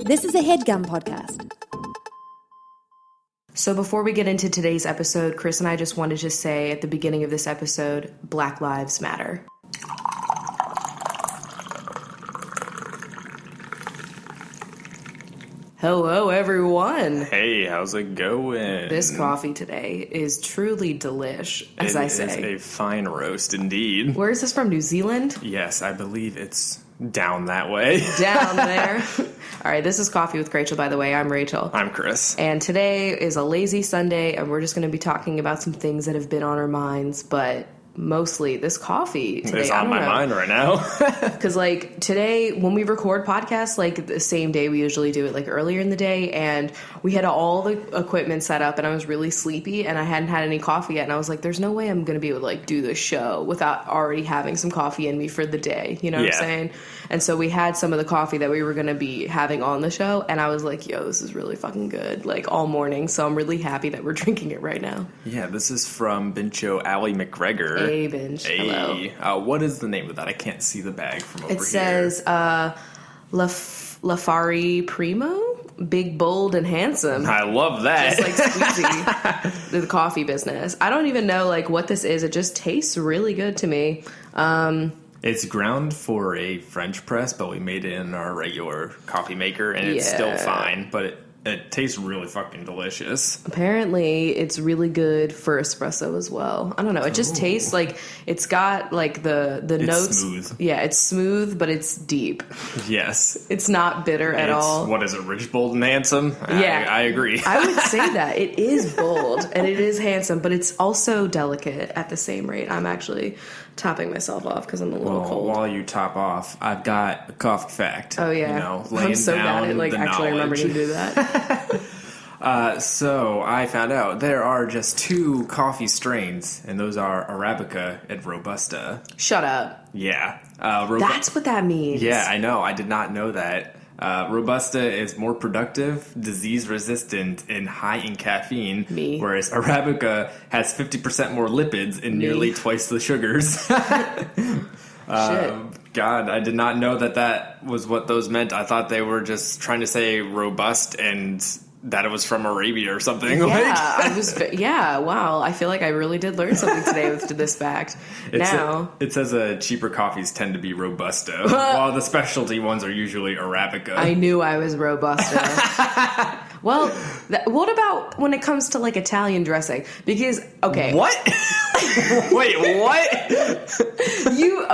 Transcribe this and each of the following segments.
This is a HeadGum podcast. So before we get into today's episode, Chris and I just wanted to say at the beginning of this episode, Black Lives Matter. Hello, everyone. Hey, how's it going? This coffee today is truly delish, as I say. It is a fine roast indeed. Where is this from, New Zealand? Yes, I believe it's down that way. Down there. All right, this is CoffeeWithChrachel, by the way. I'm Rachel. I'm Chris. And today is a lazy Sunday, and we're just going to be talking about some things that have been on our minds, but mostly this coffee today. It's on my mind right now. Because, like, today, when we record podcasts, like, the same day we usually do it, like, earlier in the day, and we had all the equipment set up, and I was really sleepy, and I hadn't had any coffee yet, and I was like, there's no way I'm going to be able to, like, do this show without already having some coffee in me for the day, you know what I'm saying? And so we had some of the coffee that we were going to be having on the show, and I was like, yo, this is really fucking good, like, all morning, so I'm really happy that we're drinking it right now. Yeah, this is from Bincho Allie McGregor. Hey, binch. Hey. Hello. What is the name of that? I can't see the bag from over here. It says Lafari Primo, big, bold, and handsome. I love that. Just like Squeezy, the coffee business. I don't even know like what this is. It just tastes really good to me. It's ground for a French press, but we made it in our regular coffee maker, and it's still fine, but it tastes really fucking delicious. Apparently, it's really good for espresso as well. I don't know. It just tastes like it's got like the notes. Smooth. Yeah, it's smooth, but it's deep. Yes. It's not bitter at all. What is it, rich, bold, and handsome? Yeah. I agree. I would say that. It is bold, and it is handsome, but it's also delicate at the same rate. I'm actually topping myself off because I'm a little cold. While you top off, I've got a coffee fact. Oh, yeah. You know, laying I'm so down bad at like the actually knowledge. remembering to do that. So I found out there are just two coffee strains, and those are Arabica and Robusta. Shut up. Yeah. That's what that means. Yeah, I know. I did not know that. Robusta is more productive, disease-resistant, and high in caffeine. Whereas Arabica has 50% more lipids and nearly twice the sugars. God, I did not know that was what those meant. I thought they were just trying to say robust and that it was from Arabia or something. Yeah, wow. I feel like I really did learn something today with this fact. It says cheaper coffees tend to be Robusta, while the specialty ones are usually Arabica. I knew I was Robusta. Well, what about when it comes to like Italian dressing? Because, okay. What? Wait, what?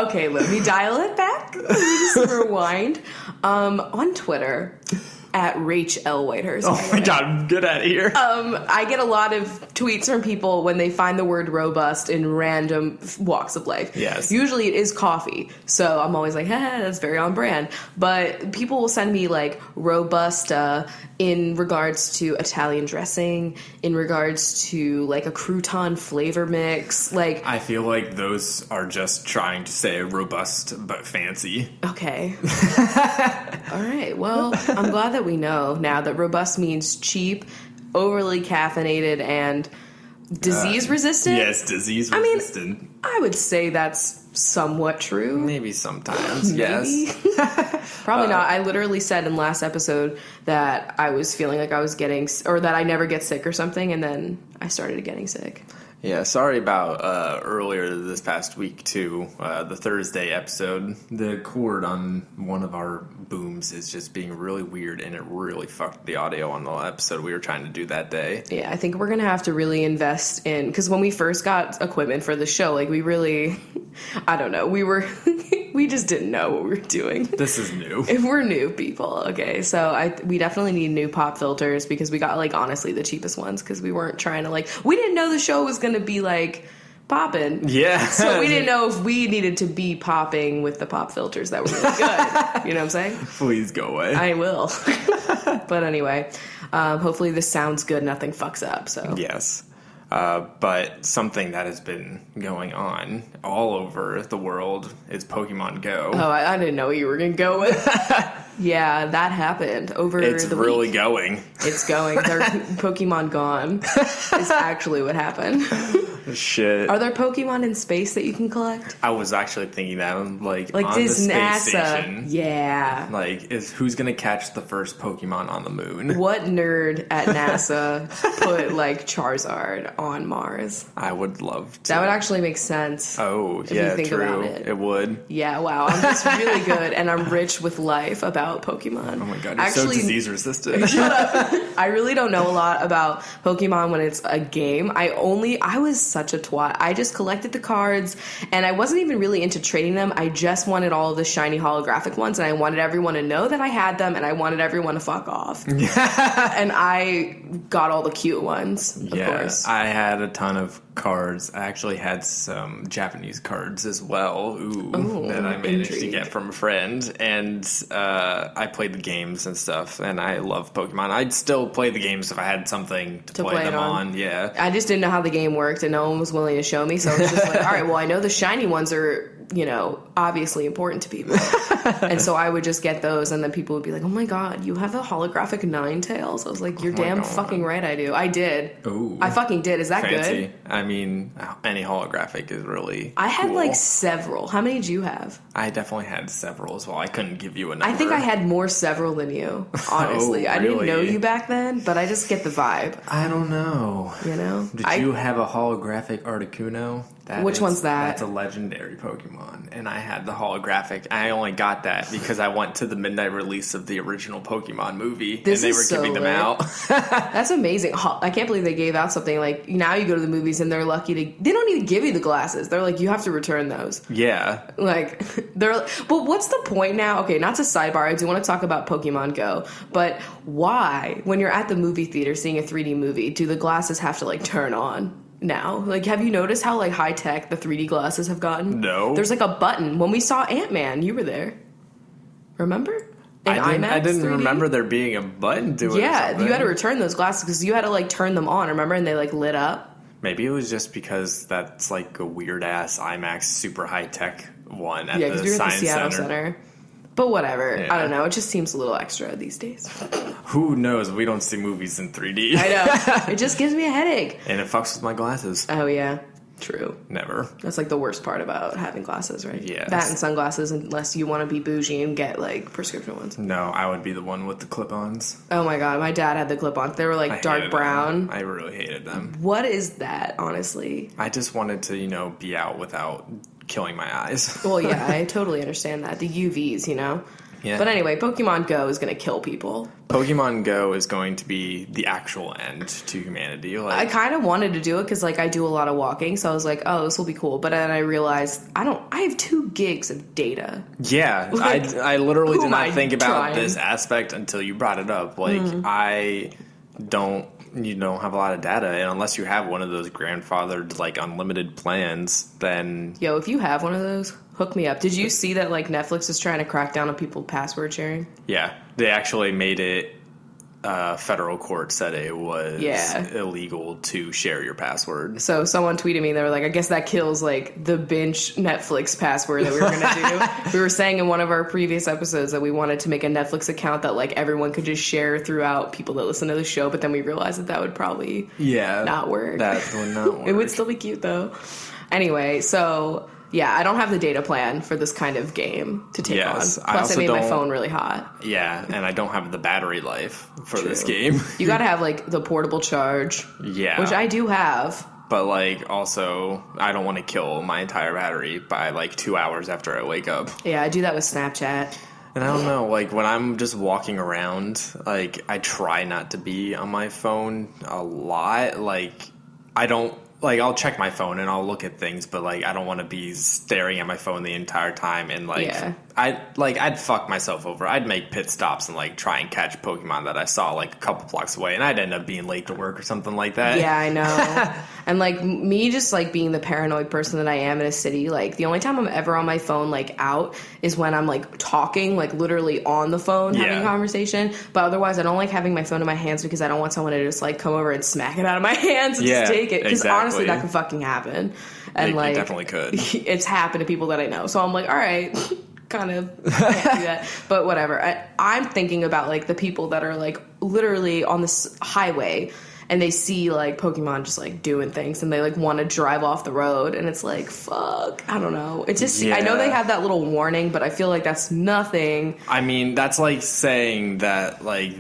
Okay, let me dial it back. Let me just rewind. On Twitter, at Rach L. Whitehurst. Oh my God, get out of here. I get a lot of tweets from people when they find the word robust in random walks of life. Yes. Usually it is coffee. So I'm always like, that's very on brand. But people will send me like Robusta in regards to Italian dressing, in regards to like a crouton flavor mix. Like, I feel like those are just trying to say robust but fancy. Okay. All right. Well, I'm glad that we know now that robust means cheap, overly caffeinated, and disease resistant. Yes, disease resistant. I mean, I would say that's somewhat true. Maybe sometimes, yes. Probably not. I literally said in last episode that I was feeling like I was getting, or that I never get sick or something, and then I started getting sick. Yeah, sorry about earlier this past week, too. The Thursday episode, the cord on one of our booms is just being really weird, and it really fucked the audio on the episode we were trying to do that day. Yeah, I think we're going to have to really invest in, because when we first got equipment for the show, like, we really, I don't know, we just didn't know what we were doing. This is new. We're new people, okay? So we definitely need new pop filters, because we got, like, honestly, the cheapest ones, because we weren't trying to, like, we didn't know the show was going to be like popping. Yeah. So we didn't know if we needed to be popping with the pop filters that were really good. You know what I'm saying? Please go away. I will. But anyway, hopefully this sounds good. Nothing fucks up. So yes. But something that has been going on all over the world is Pokemon Go. Oh, I didn't know what you were going to go with. Yeah, that happened over the week. It's really going. It's going. They're Pokemon gone is actually what happened. Shit. Are there Pokemon in space that you can collect? I was actually thinking that, like on this the space NASA. station. Yeah. Like, who's gonna catch the first Pokemon on the moon? What nerd at NASA put, like, Charizard on Mars? I would love to. That would actually make sense. Oh, if yeah, you think true. about it. It would. Yeah, wow. I'm just really good, and I'm rich with life about Pokemon. Oh my god, you're so disease resistant. Shut up. I really don't know a lot about Pokemon when it's a game. I was such a twat. I just collected the cards, and I wasn't even really into trading them. I just wanted all of the shiny holographic ones, and I wanted everyone to know that I had them, and I wanted everyone to fuck off. And I got all the cute ones, of course. I had a ton of cards. I actually had some Japanese cards as well, that I managed to get from a friend. And I played the games and stuff, and I love Pokemon. I'd still play the games if I had something to play them on. Yeah. I just didn't know how the game worked, and no one was willing to show me, so I was just like, all right, well, I know the shiny ones are, obviously important to people. And so I would just get those, and then people would be like, oh my god, you have a holographic Ninetales? I was like, you're damn fucking right I do. I did. Ooh. I fucking did. Is that fancy. Good? I mean, any holographic is really I had cool. like several. How many did you have? I definitely had several as well. I couldn't give you a number. I think I had more several than you, honestly. Oh, I didn't really? know you back then, but I just get the vibe. I don't know. Did you have a holographic Articuno? Which one's that? That's a legendary Pokemon, and I had the holographic. I only got that because I went to the midnight release of the original Pokemon movie, and they were giving them out. That's amazing. I can't believe they gave out something like, now you go to the movies and they're lucky to, they don't even give you the glasses. They're like, you have to return those. Yeah. Like, but what's the point now? Okay, not to sidebar, I do want to talk about Pokemon Go, but why, when you're at the movie theater seeing a 3D movie, do the glasses have to, like, turn on? Now, like, have you noticed how, like, high tech the 3D glasses have gotten? No. There's like a button. When we saw Ant-Man, you were there. Remember? I didn't remember there being a button to it. Yeah, you had to return those glasses because you had to, like, turn them on. Remember? And they, like, lit up. Maybe it was just because that's like a weird ass IMAX super high tech one at the you're Science at the Seattle Center. But whatever. Yeah. I don't know. It just seems a little extra these days. Who knows? We don't see movies in 3D. I know. It just gives me a headache. And it fucks with my glasses. Oh, yeah. True. Never. That's like the worst part about having glasses, right? Yes. That and sunglasses, unless you want to be bougie and get, like, prescription ones. No, I would be the one with the clip-ons. Oh my god, my dad had the clip-ons. They were, like, dark brown. I really hated them. What is that, honestly? I just wanted to, be out without killing my eyes. Well, yeah, I totally understand that. The UVs, Yeah. But anyway, Pokemon Go is going to kill people. Pokemon Go is going to be the actual end to humanity. Like, I kind of wanted to do it because, like, I do a lot of walking, so I was like, oh, this will be cool. But then I realized I have 2 gigs of data. Yeah, Like, I literally did not think about trying? this aspect until you brought it up. Like, I don't have a lot of data, and unless you have one of those grandfathered, like, unlimited plans, then... Yo, if you have one of those, hook me up. Did you see that, like, Netflix is trying to crack down on people password sharing? Yeah, they actually made it... federal court said it was illegal to share your password. So someone tweeted me, they were like, I guess that kills, like, the binch Netflix password that we were going to do. We were saying in one of our previous episodes that we wanted to make a Netflix account that, like, everyone could just share throughout people that listen to the show, but then we realized that would probably not work. That would not work. It would still be cute, though. Anyway, so... yeah, I don't have the data plan for this kind of game to take on. Plus, I made my phone really hot. Yeah, and I don't have the battery life for this game. You gotta have, like, the portable charge. Yeah. Which I do have. But, like, also, I don't want to kill my entire battery by, like, 2 hours after I wake up. Yeah, I do that with Snapchat. And I don't know, like, when I'm just walking around, like, I try not to be on my phone a lot. Like, I don't... like, I'll check my phone and I'll look at things, but, like, I don't want to be staring at my phone the entire time and, like, I'd fuck myself over. I'd make pit stops and, like, try and catch Pokemon that I saw, like, a couple blocks away, and I'd end up being late to work or something like that. Yeah, I know. And, like, me just, like, being the paranoid person that I am in a city, like, the only time I'm ever on my phone, like, out is when I'm, like, talking, like, literally on the phone, having a conversation. But otherwise, I don't like having my phone in my hands because I don't want someone to just, like, come over and smack it out of my hands and just take it. Because honestly, that could fucking happen. And, it like, definitely could. It's happened to people that I know. So I'm like, all right, kind of can't do that. But whatever. I'm thinking about, like, the people that are, like, literally on this highway and they see like Pokemon just like doing things, and they like want to drive off the road, and it's like, fuck, I don't know. It's just, I know they have that little warning, but I feel like that's nothing. I mean, that's like saying that like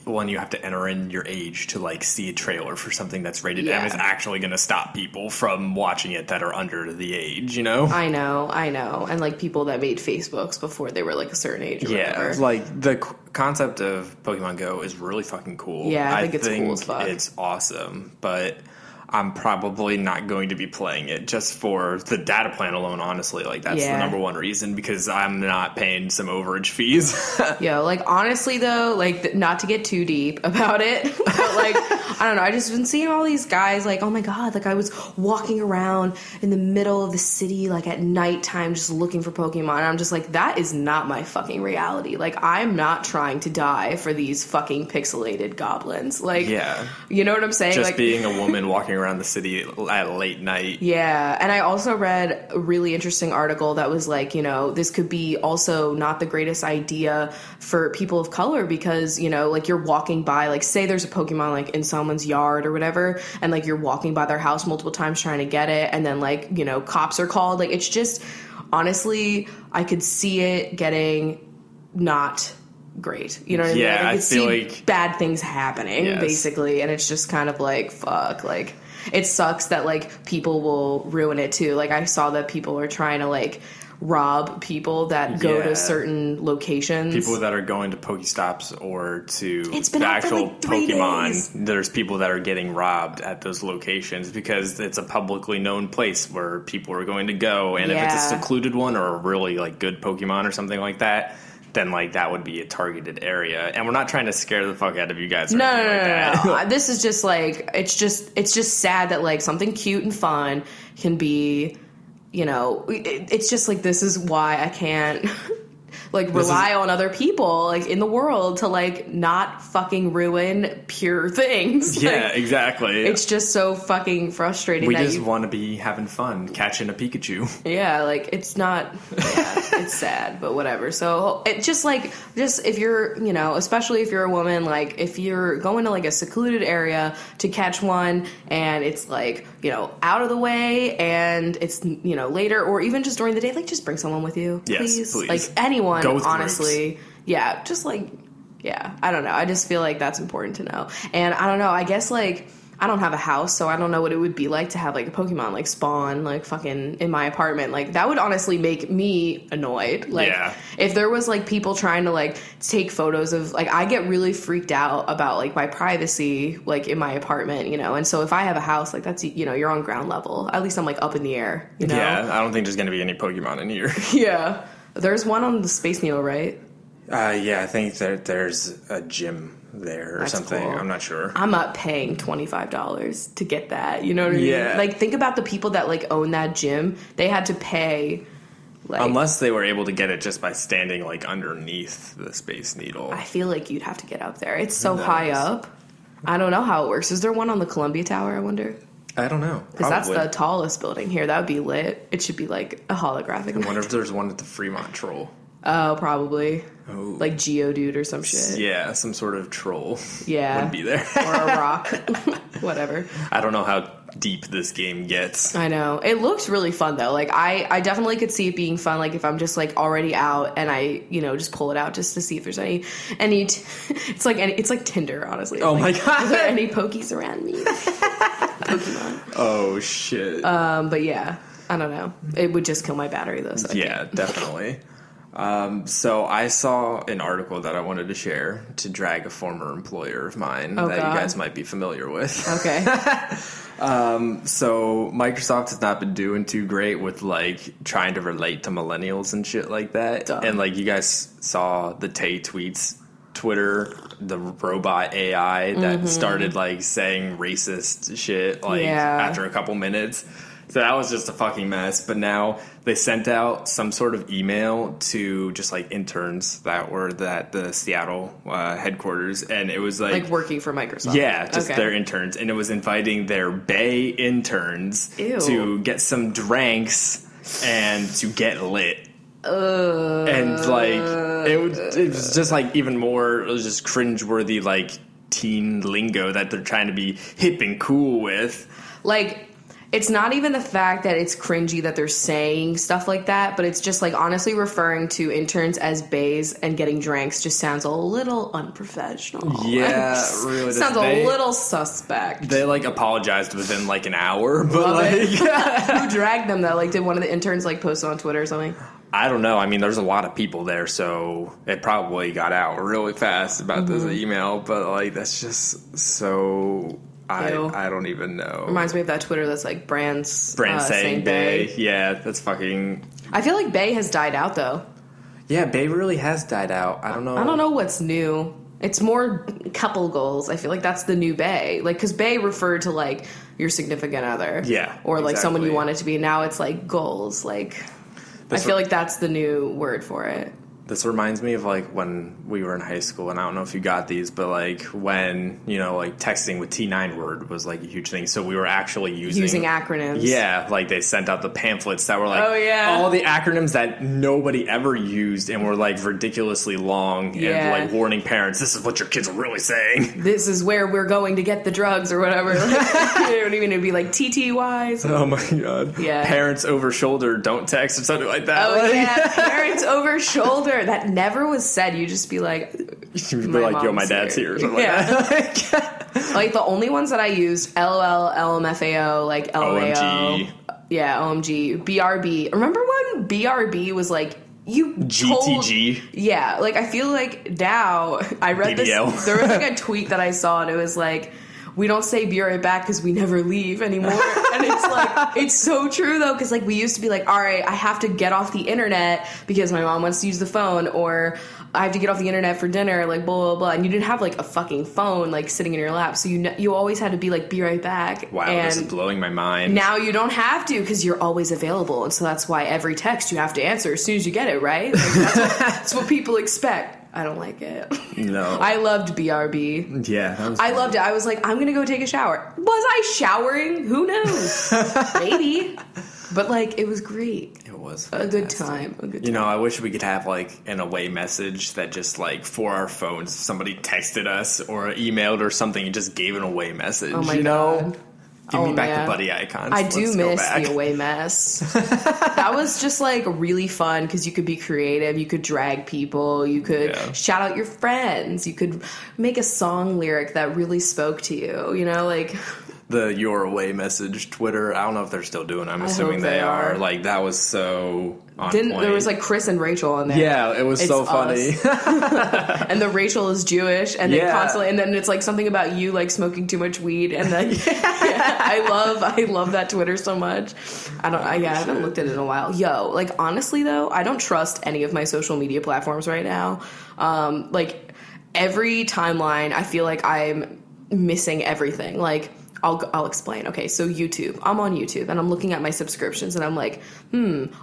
when you have to enter in your age to like see a trailer for something that's rated M is actually going to stop people from watching it that are under the age, you know? I know. And like people that made Facebooks before they were like a certain age or whatever. Like the concept of Pokemon Go is really fucking cool. Yeah, I think it's cool as fuck. It's awesome, but I'm probably not going to be playing it just for the data plan alone, honestly. Like, that's the number one reason, because I'm not paying some overage fees. Yo, like, honestly, though, like, not to get too deep about it, but, like, I don't know, I just been seeing all these guys, like, oh my god, like, I was walking around in the middle of the city, like, at nighttime, just looking for Pokemon, and I'm just like, that is not my fucking reality. Like, I'm not trying to die for these fucking pixelated goblins. Like, you know what I'm saying? Just like, being a woman walking around the city at late night. Yeah, and I also read a really interesting article that was like, you know, this could be also not the greatest idea for people of color, because, you know, like, you're walking by, like, say there's a Pokemon like in someone's yard or whatever, and like you're walking by their house multiple times trying to get it, and then like, you know, cops are called. Like, it's just, honestly, I could see it getting not great, you know what I mean? Like, I could see like bad things happening, basically, and it's just kind of like, fuck, like, it sucks that like people will ruin it too. Like, I saw that people are trying to like rob people that go to certain locations. People that are going to Pokestops or to the actual like 3 Pokemon. days. There's people that are getting robbed at those locations because it's a publicly known place where people are going to go. And if it's a secluded one or a really like good Pokemon or something like that, then like that would be a targeted area. And we're not trying to scare the fuck out of you guys. No. This is just like, it's just sad that like something cute and fun can be, you know, it's just like, this is why I can't like rely on other people like in the world to like not fucking ruin pure things. Yeah, like, exactly. It's just so fucking frustrating. We just want to be having fun catching a Pikachu. Yeah, like, it's not, it's sad, but whatever. So it just if you're, you know, especially if you're a woman, like, if you're going to like a secluded area to catch one and it's like, you know, out of the way and it's, you know, later or even just during the day, like, just bring someone with you. Yes, please. Like, anyone, honestly. Groups. Yeah, just like, yeah, I don't know. I just feel like that's important to know. And I don't know, I guess, like, I don't have a house, so I don't know what it would be like to have like a Pokemon like spawn like fucking in my apartment. Like, that would honestly make me annoyed. Like, if there was like people trying to like take photos of, like, I get really freaked out about like my privacy like in my apartment, you know. And so if I have a house, like, that's, you know, you're on ground level. At least I'm like up in the air, you know. Yeah, I don't think there's gonna be any Pokemon in here. Yeah, there's one on the Space Needle, right? Yeah, I think there's a gym there or That's something. cool. I'm not sure. I'm not paying $25 to get that. You know what I mean? Yeah. Like, think about the people that like own that gym. They had to pay. Like, unless they were able to get it just by standing like underneath the Space Needle. I feel like you'd have to get up there. It's so high up. I don't know how it works. Is there one on the Columbia Tower, I wonder? I don't know. Because that's the tallest building here. That would be lit. It should be like a holographic. I wonder if there's one at the Fremont Troll. Oh, probably. Oh. Like Geodude or some shit. Yeah, some sort of troll. Yeah. Would be there. Or a rock. Whatever. I don't know how deep this game gets. I know. It looks really fun, though. Like, I definitely could see it being fun, like, if I'm just, like, already out and I, you know, just pull it out just to see if there's it's like Tinder, honestly. Oh, like, my God. Is there any pokies around me? Pokemon. Oh, shit. But yeah, I don't know. It would just kill my battery, though. So yeah, definitely. So I saw an article that I wanted to share to drag a former employer of mine that you guys might be familiar with. Okay. So Microsoft has not been doing too great with like trying to relate to millennials and shit like that. Duh. And like, you guys saw the Tay tweets, Twitter, the robot AI that started like saying racist shit like after a couple minutes. So that was just a fucking mess. But now they sent out some sort of email to just like interns that were at the Seattle headquarters, and it was like working for Microsoft. Yeah, just their interns, and it was inviting their Bay interns to get some drinks and to get lit. And like it was just like even more, it was just cringeworthy like teen lingo that they're trying to be hip and cool with. Like, it's not even the fact that it's cringy that they're saying stuff like that, but it's just like honestly referring to interns as bays and getting drinks just sounds a little unprofessional. Yeah, really. Sounds a little suspect. They like apologized within like an hour, but who dragged them though? Like, did one of the interns like post it on Twitter or something? I don't know. I mean, there's a lot of people there, so it probably got out really fast about this email, but like that's just so. I don't even know. Reminds me of that Twitter that's like brands saying Bay. Yeah, that's fucking. I feel like Bay has died out though. Yeah, Bay really has died out. I don't know what's new. It's more couple goals. I feel like that's the new Bay. Like, because Bay referred to like your significant other. Yeah. Or like someone you want it to be. Now it's like goals. Like, I feel like that's the new word for it. This reminds me of, like, when we were in high school, and I don't know if you got these, but, like, when, you know, like, texting with T9 word was, like, a huge thing. So we were actually using acronyms. Yeah, like, they sent out the pamphlets that were, like, oh, all the acronyms that nobody ever used and were, like, ridiculously long and, like, warning parents, this is what your kids are really saying. This is where we're going to get the drugs or whatever. You don't even be like TTYs. Oh, my God. Yeah. Parents over shoulder, don't text or something like that. Oh, like, yeah. Parents over shoulder. That never was said. You just be like, you'd be like, yo, my dad's here or something like that. Like the only ones that I used, LOL, LMFAO, like LMAO. OMG. Yeah, OMG. BRB. Remember when BRB was like, GTG? Yeah, like I feel like now, I read BBL. this, there was like a tweet that I saw and it was like, we don't say be right back because we never leave anymore. And it's like, it's so true though, because like we used to be like, all right, I have to get off the internet because my mom wants to use the phone, or I have to get off the internet for dinner, like blah, blah, blah. And you didn't have like a fucking phone like sitting in your lap. So you always had to be like, be right back. Wow, and this is blowing my mind. Now you don't have to because you're always available. And so that's why every text you have to answer as soon as you get it, right? Like, that's what people expect. I don't like it. No. I loved BRB. Yeah. That was I loved it. I was like, I'm going to go take a shower. Was I showering? Who knows? Maybe. But, like, it was great. It was fantastic. A good time. You know, I wish we could have, like, an away message that just, like, for our phones, somebody texted us or emailed or something and just gave an away message. Oh, my God. Give me back the buddy icons. I do miss the away mess. That was just like really fun because you could be creative. You could drag people. You could shout out your friends. You could make a song lyric that really spoke to you. You know, like the your away message Twitter. I don't know if they're still doing it. I'm assuming they are. Like that was so on point. There was like Chris and Rachel on there. Yeah, it was so funny. And the Rachel is Jewish, and they constantly, and then it's like something about you like smoking too much weed, and then I love that Twitter so much. I haven't looked at it in a while. Yo, like honestly though, I don't trust any of my social media platforms right now. Like every timeline, I feel like I'm missing everything. Like I'll explain. Okay, so YouTube. I'm on YouTube and I'm looking at my subscriptions and I'm like,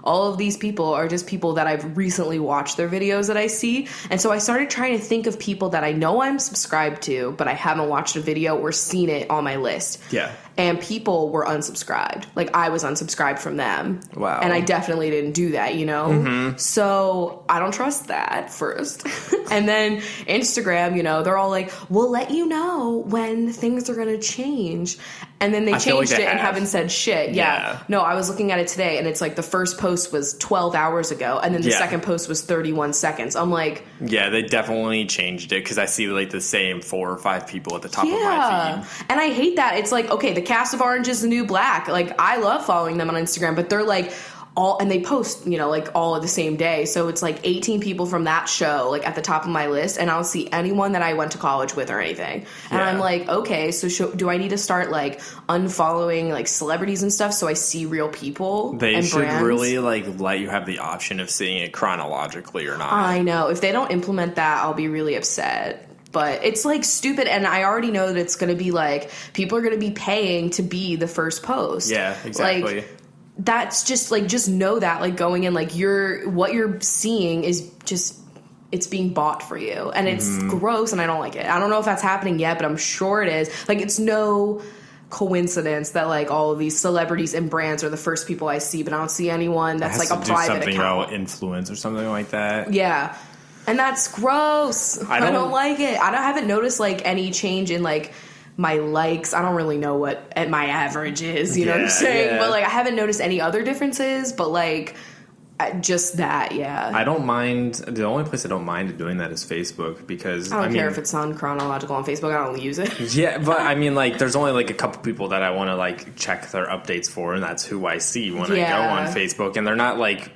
all of these people are just people that I've recently watched their videos that I see. And so I started trying to think of people that I know I'm subscribed to, but I haven't watched a video or seen it on my list. Yeah. And people were unsubscribed. Like I was unsubscribed from them. Wow. And I definitely didn't do that, you know? Mm-hmm. So I don't trust that first. And then Instagram, you know, they're all like, we'll let you know when things are going to change. And then they changed it and haven't said shit. Yeah. No, I was looking at it today and it's like the first post was 12 hours ago and then the second post was 31 seconds. I'm like... Yeah, they definitely changed it because I see like the same 4 or 5 people at the top of my feed. And I hate that. It's like, okay, the cast of Orange is the New Black. Like, I love following them on Instagram, but they're like... and they post, you know, like all of the same day. So it's like 18 people from that show, like at the top of my list. And I don't see anyone that I went to college with or anything. And I'm like, okay, so do I need to start like unfollowing like celebrities and stuff so I see real people? They should really like let you have the option of seeing it chronologically or not. I know. If they don't implement that, I'll be really upset. But it's like stupid, and I already know that it's going to be like people are going to be paying to be the first post. Yeah, exactly. Like, that's just like, just know that like going in, like what you're seeing is just, it's being bought for you and it's gross and I don't like it. I don't know if that's happening yet, but I'm sure it is. Like it's no coincidence that like all of these celebrities and brands are the first people I see, but I don't see anyone that's like a private account. Something about influence or something like that. Yeah. And that's gross. I don't like it. I haven't noticed, like, any change in, like, my likes. I don't really know what my average is, you know what I'm saying? But, like, I haven't noticed any other differences, but, like, just that, yeah. I don't mind. The only place I don't mind doing that is Facebook, because I don't care if it's on chronological on Facebook. I don't use it. Yeah, but I mean, like, there's only like a couple people that I want to like check their updates for, and that's who I see when I go on Facebook. And they're not like,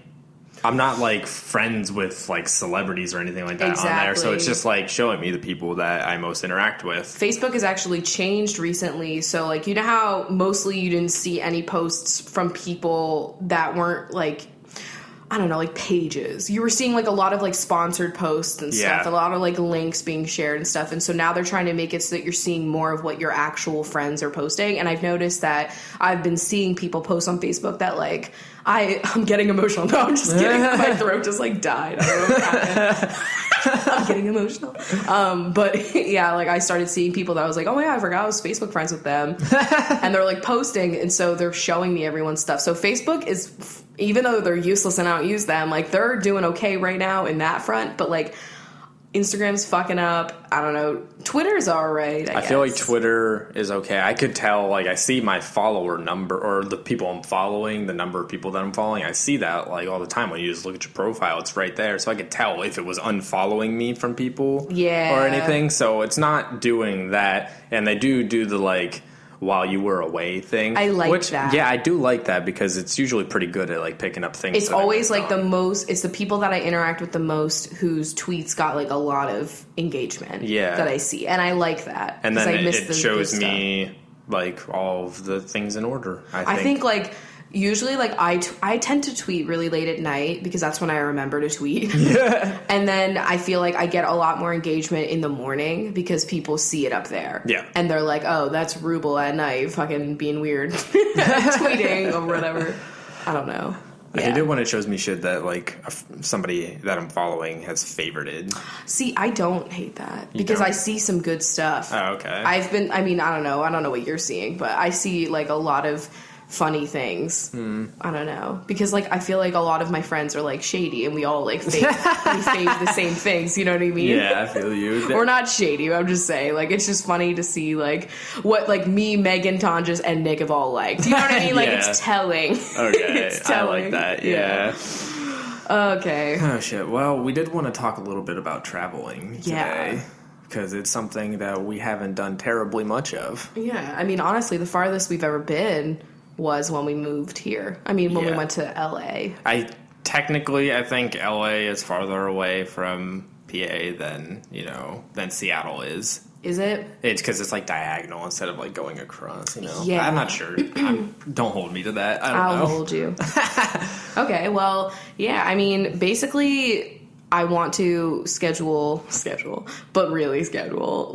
I'm not like friends with like celebrities or anything like that on there. So it's just like showing me the people that I most interact with. Facebook has actually changed recently. So, like, you know how mostly you didn't see any posts from people that weren't like, I don't know, like pages. You were seeing like a lot of like sponsored posts and stuff, a lot of like links being shared and stuff. And so now they're trying to make it so that you're seeing more of what your actual friends are posting. And I've noticed that I've been seeing people post on Facebook that like, I'm getting emotional. No, I'm just kidding. My throat just like died. I don't know what happened. I'm getting emotional. But yeah, like I started seeing people that I was like, oh my God, I forgot I was Facebook friends with them. And they're like posting. And so they're showing me everyone's stuff. So Facebook is, even though they're useless and I don't use them, like they're doing okay right now in that front. But like Instagram's fucking up. I don't know. Twitter's all right, I guess. Feel like Twitter is okay. I could tell, like, I see my follower number, or the people I'm following, the number of people that I'm following. I see that, like, all the time. When you just look at your profile, it's right there. So I could tell if it was unfollowing me from people or anything. So it's not doing that. And they do the, like, while you were away thing. I like that. Yeah, I do like that, because it's usually pretty good at like picking up things. It's always like it's the people that I interact with the most whose tweets got like a lot of engagement that I see. And I like that. And then it shows me like all of the things in order. I think like usually, like, I tend to tweet really late at night because that's when I remember to tweet. Yeah. And then I feel like I get a lot more engagement in the morning because people see it up there. Yeah. And they're like, oh, that's Ruble at night fucking being weird. Tweeting or whatever. I don't know. I hate it when it shows me shit that, like, somebody that I'm following has favorited. See, I don't hate that because I see some good stuff. Oh, okay. I don't know what you're seeing, but I see, like, a lot of funny things. I don't know, because like I feel like a lot of my friends are like shady and we all like fave the same things, you know what I mean? Yeah, I feel you. We're not shady, I'm just saying, like, it's just funny to see like what like me, Megan, Tonjas, and Nick have all liked, you know what I mean? Like it's telling. Okay. It's telling. I like that. Yeah. Okay. Oh shit. Well, we did want to talk a little bit about traveling today. Because it's something that we haven't done terribly much of. Yeah, I mean, honestly, the farthest we've ever been was when we moved here. I mean, when we went to LA. I think LA is farther away from PA than Seattle is. Is it? It's because it's like diagonal instead of like going across, you know? Yeah. I'm not sure. Don't hold me to that. I'll hold you. Okay, well, yeah, I mean, basically I want to schedule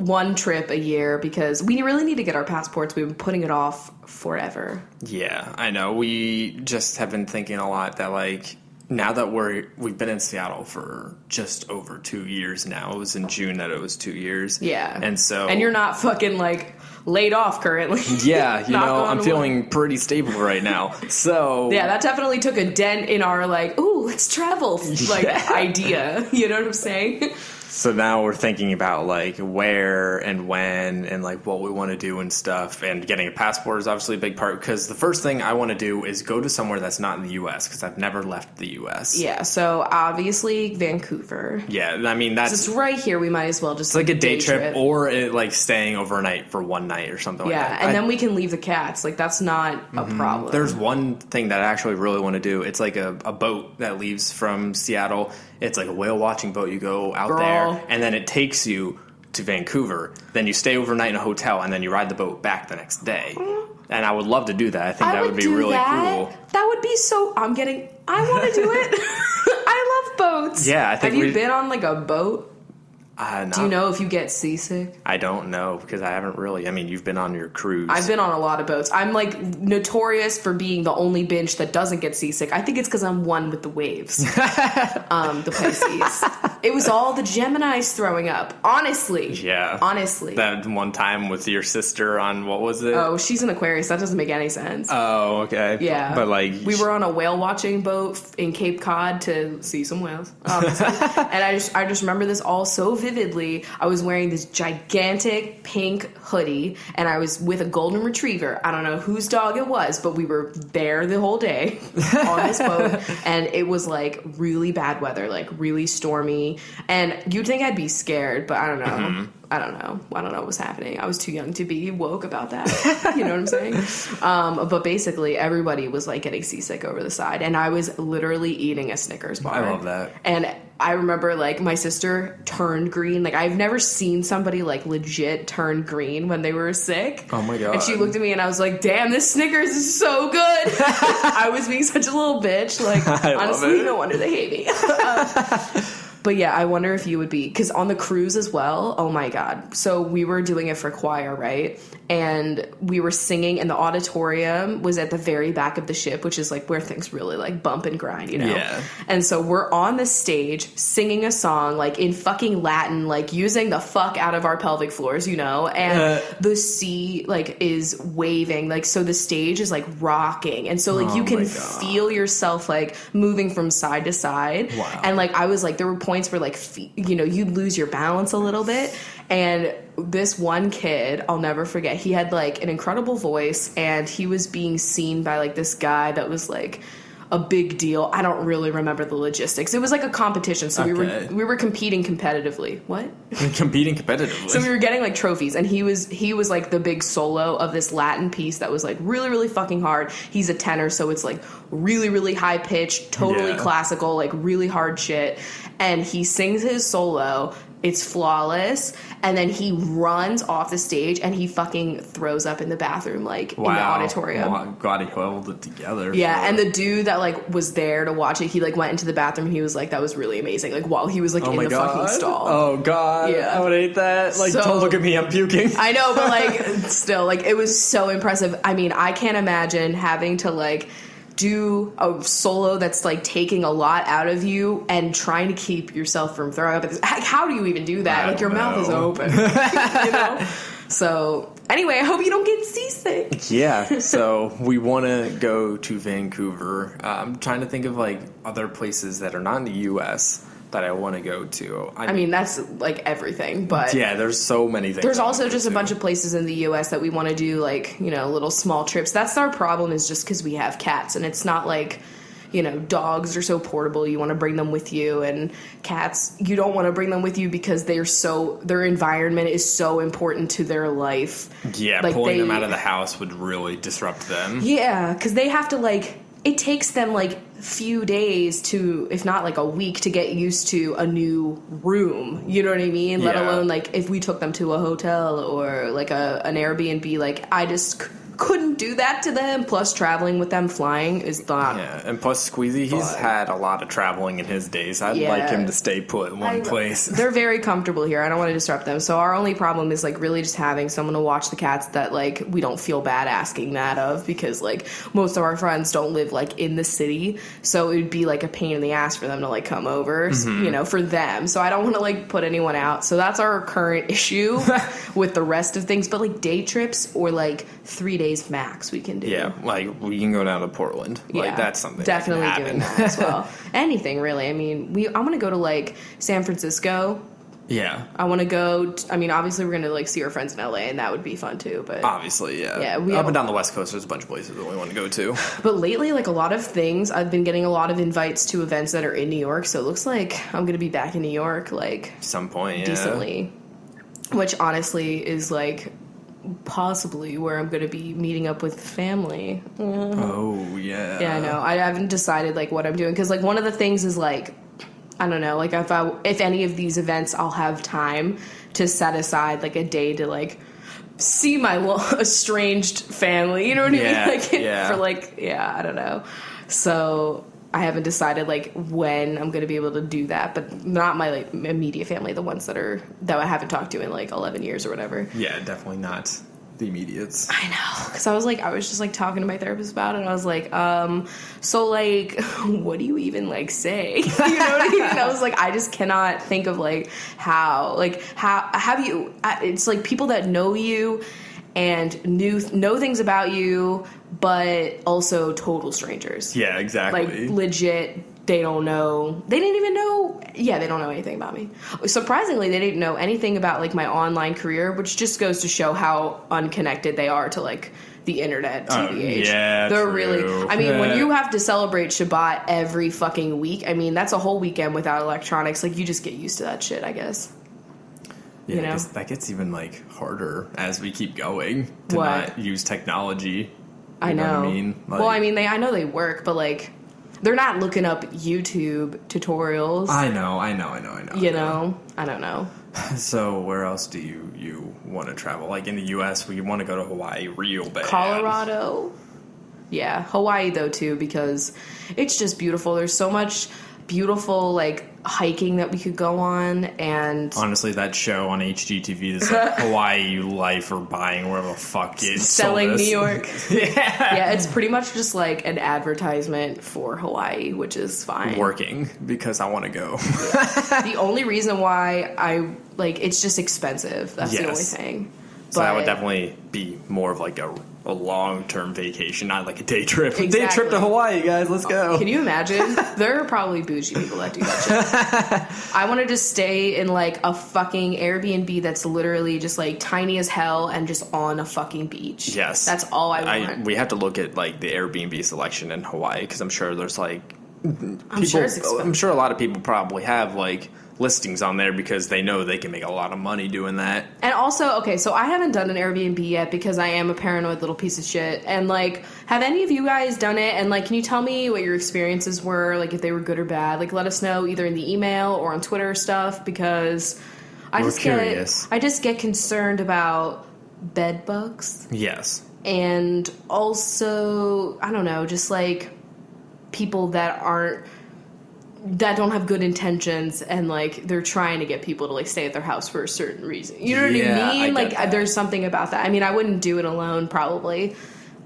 one trip a year because we really need to get our passports. We've been putting it off forever. Yeah, I know. We just have been thinking a lot that, like, now that we've been in Seattle for just over 2 years now. It was in June that it was 2 years. Yeah. And you're not fucking, like, laid off currently. Yeah, I'm feeling pretty stable right now. So yeah, that definitely took a dent in our, like, ooh, let's travel, like, idea. You know what I'm saying? So now we're thinking about, like, where and when and, like, what we want to do and stuff. And getting a passport is obviously a big part because the first thing I want to do is go to somewhere that's not in the U.S. because I've never left the U.S. Yeah, so obviously Vancouver. Yeah, I mean, that's... It's right here. We might as well just... It's like a day trip or, like, staying overnight for one night or something like that. Yeah, and then we can leave the cats. Like, that's not a problem. There's one thing that I actually really want to do. It's like a boat that leaves from Seattle. It's like a whale watching boat. You go out there, and then it takes you to Vancouver. Then you stay overnight in a hotel, and then you ride the boat back the next day. And I would love to do that. I think that would be really cool. That would be so... I want to do it. I love boats. Yeah, I think Have you been on, like, a boat? Do you know if you get seasick? I don't know because I haven't really. I mean, you've been on your cruise. I've been on a lot of boats. I'm like notorious for being the only binch that doesn't get seasick. I think it's because I'm one with the waves. The Pisces. It was all the Geminis throwing up. Honestly. Yeah. Honestly. That one time with your sister on, what was it? Oh, she's an Aquarius. That doesn't make any sense. Oh, okay. Yeah. But like... We were on a whale watching boat in Cape Cod to see some whales. And I just remember this all so vividly. I was wearing this gigantic pink hoodie, and I was with a golden retriever. I don't know whose dog it was, but we were there the whole day on this boat, and it was like really bad weather, like really stormy. And you'd think I'd be scared, but I don't know. Mm-hmm. I don't know what was happening. I was too young to be woke about that. You know what I'm saying? But basically, everybody was like getting seasick over the side, and I was literally eating a Snickers bar. I love that. And I remember like my sister turned green. Like I've never seen somebody like legit turn green when they were sick. Oh my God. And she looked at me and I was like, damn, this Snickers is so good. I was being such a little bitch. Like honestly, no wonder they hate me. But yeah, I wonder if you would be, because on the cruise as well, oh my God. So we were doing it for choir, right? And we were singing, and the auditorium was at the very back of the ship, which is like where things really like bump and grind, you know? Yeah. And so we're on the stage singing a song like in fucking Latin, like using the fuck out of our pelvic floors, you know? And the sea like is waving, like so the stage is like rocking. And so like you can feel yourself like moving from side to side. Wow. And like I was like, there were points where like, you know, you'd lose your balance a little bit. And this one kid, I'll never forget, he had like an incredible voice, and he was being seen by like this guy that was like a big deal. I don't really remember the logistics. It was like a competition, so we were competing competitively. What? Competing competitively. So we were getting like trophies, and he was like the big solo of this Latin piece that was like really, really fucking hard. He's a tenor, so it's like really, really high pitched, totally classical, like really hard shit. And he sings his solo. It's flawless. And then he runs off the stage and he fucking throws up in the bathroom, like in the auditorium. Well, God, he held it together. Yeah, and the dude that like was there to watch it, he like went into the bathroom and he was like, that was really amazing. Like while he was like in the fucking stall. Oh God. Yeah. I would hate that. Like, don't look at me, I'm puking. I know, but like still, like it was so impressive. I mean, I can't imagine having to like do a solo that's like taking a lot out of you and trying to keep yourself from throwing up. How do you even do that? Like your mouth is open, you know? So anyway, I hope you don't get seasick. Yeah. So we want to go to Vancouver. I'm trying to think of like other places that are not in the U.S. that I want to go to. I mean, that's like everything, but yeah, there's so many things. There's also just a bunch of places in the U.S. that we want to do, like, you know, little small trips. That's our problem, is just because we have cats, and it's not like, you know, dogs are so portable. You want to bring them with you, and cats, you don't want to bring them with you because their environment is so important to their life. Yeah, like pulling them out of the house would really disrupt them. Yeah, because they have to like. It takes them like few days to, if not like a week, to get used to a new room. You know what I mean? Let alone like if we took them to a hotel or like an Airbnb. Like I just couldn't do that to them. Plus traveling with them, flying is not. Yeah, and plus Squeezy, he's had a lot of traveling in his days. I'd like him to stay put in one place. They're very comfortable here. I don't want to disrupt them. So our only problem is like really just having someone to watch the cats that like we don't feel bad asking that of, because like most of our friends don't live like in the city. So it would be like a pain in the ass for them to like come over, you know, for them. So I don't want to like put anyone out. So that's our current issue with the rest of things. But like day trips or like 3 days max we can do. Yeah, like we can go down to Portland. Like that's something definitely doing that as well. Anything really. I mean, I want to go to like San Francisco. Yeah, I want to go. I mean, obviously we're gonna like see our friends in LA, and that would be fun too. But obviously, yeah. Up and down the West Coast, there's a bunch of places that we want to go to. But lately, like a lot of things, I've been getting a lot of invites to events that are in New York. So it looks like I'm gonna be back in New York, like some point, decently. Which honestly is like possibly where I'm going to be meeting up with family. Oh, yeah. Yeah, I know. I haven't decided, like, what I'm doing. Because, like, one of the things is, like, I don't know, like, if any of these events, I'll have time to set aside, like, a day to, like, see my estranged family. You know what I mean? Like, for, like, I don't know. So I haven't decided like when I'm going to be able to do that, but not my like immediate family, the ones that I haven't talked to in like 11 years or whatever. Yeah, definitely not the immediates. I know, because I was just like talking to my therapist about it. And I was like, so like, what do you even like say? You know what I mean? And I was like, I just cannot think of like how have you? It's like people that know you and know things about you, but also total strangers. Yeah, exactly. Like legit. They don't know. They didn't even know. Yeah, they don't know anything about me. Surprisingly, they didn't know anything about like my online career, which just goes to show how unconnected they are to like the internet, TBH. Yeah, they're true. really. I mean, when you have to celebrate Shabbat every fucking week, I mean, that's a whole weekend without electronics. Like, you just get used to that shit, I guess. Yeah, you know? that gets even like harder as we keep going to What? not use technology. I know. What I mean? Like, well, I mean, I know they work, but like, they're not looking up YouTube tutorials. I know. You know? I don't know. So where else do you want to travel? Like in the U.S., we want to go to Hawaii real bad. Colorado. Yeah, Hawaii though too, because it's just beautiful. There's so much beautiful like hiking that we could go on, and honestly, that show on HGTV, this like Hawaii Life or Buying, wherever the fuck it's Selling New York. Yeah, it's pretty much just like an advertisement for Hawaii, which is fine. Working because I want to go. The only reason why I like it's just expensive. That's the only thing. So that would definitely be more of like a long-term vacation, not like a day trip. Exactly. Day trip to Hawaii, guys. Let's go. Can you imagine? There are probably bougie people that do that shit. I wanted to stay in like a fucking Airbnb that's literally just like tiny as hell and just on a fucking beach. Yes. That's all I want. We have to look at like the Airbnb selection in Hawaii because I'm sure there's like I'm sure it's expensive. I'm sure a lot of people probably have like listings on there because they know they can make a lot of money doing that. And also, okay, so I haven't done an Airbnb yet because I am a paranoid little piece of shit. And like, have any of you guys done it? And like, can you tell me what your experiences were? Like, if they were good or bad? Like, let us know either in the email or on Twitter stuff, because I just get concerned about bed bugs. Yes. And also, I don't know, just like people that don't have good intentions, and like they're trying to get people to like stay at their house for a certain reason. You know what I mean? Like there's something about that. I mean, I wouldn't do it alone probably.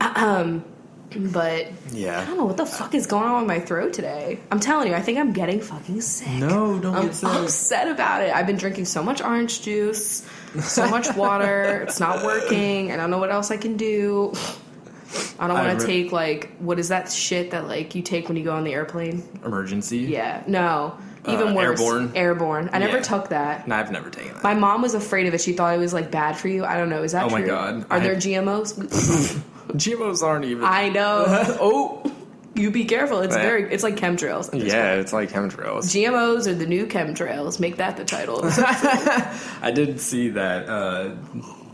But yeah, I don't know what the fuck is going on with my throat today. I'm telling you, I think I'm getting fucking sick. No, don't get sick. I'm upset about it. I've been drinking so much orange juice, so much water. It's not working. I don't know what else I can do. I don't want to take, like, what is that shit that, like, you take when you go on the airplane? Emergency? Yeah. No. Even worse. Airborne. I never took that. No, I've never taken that. My mom was afraid of it. She thought it was, like, bad for you. I don't know. Is that true? Oh, my God. Are there GMOs? GMOs aren't even... I know. Oh, you be careful. It's it's like chemtrails. Yeah, it's like chemtrails. GMOs are the new chemtrails. Make that the title. I did see that...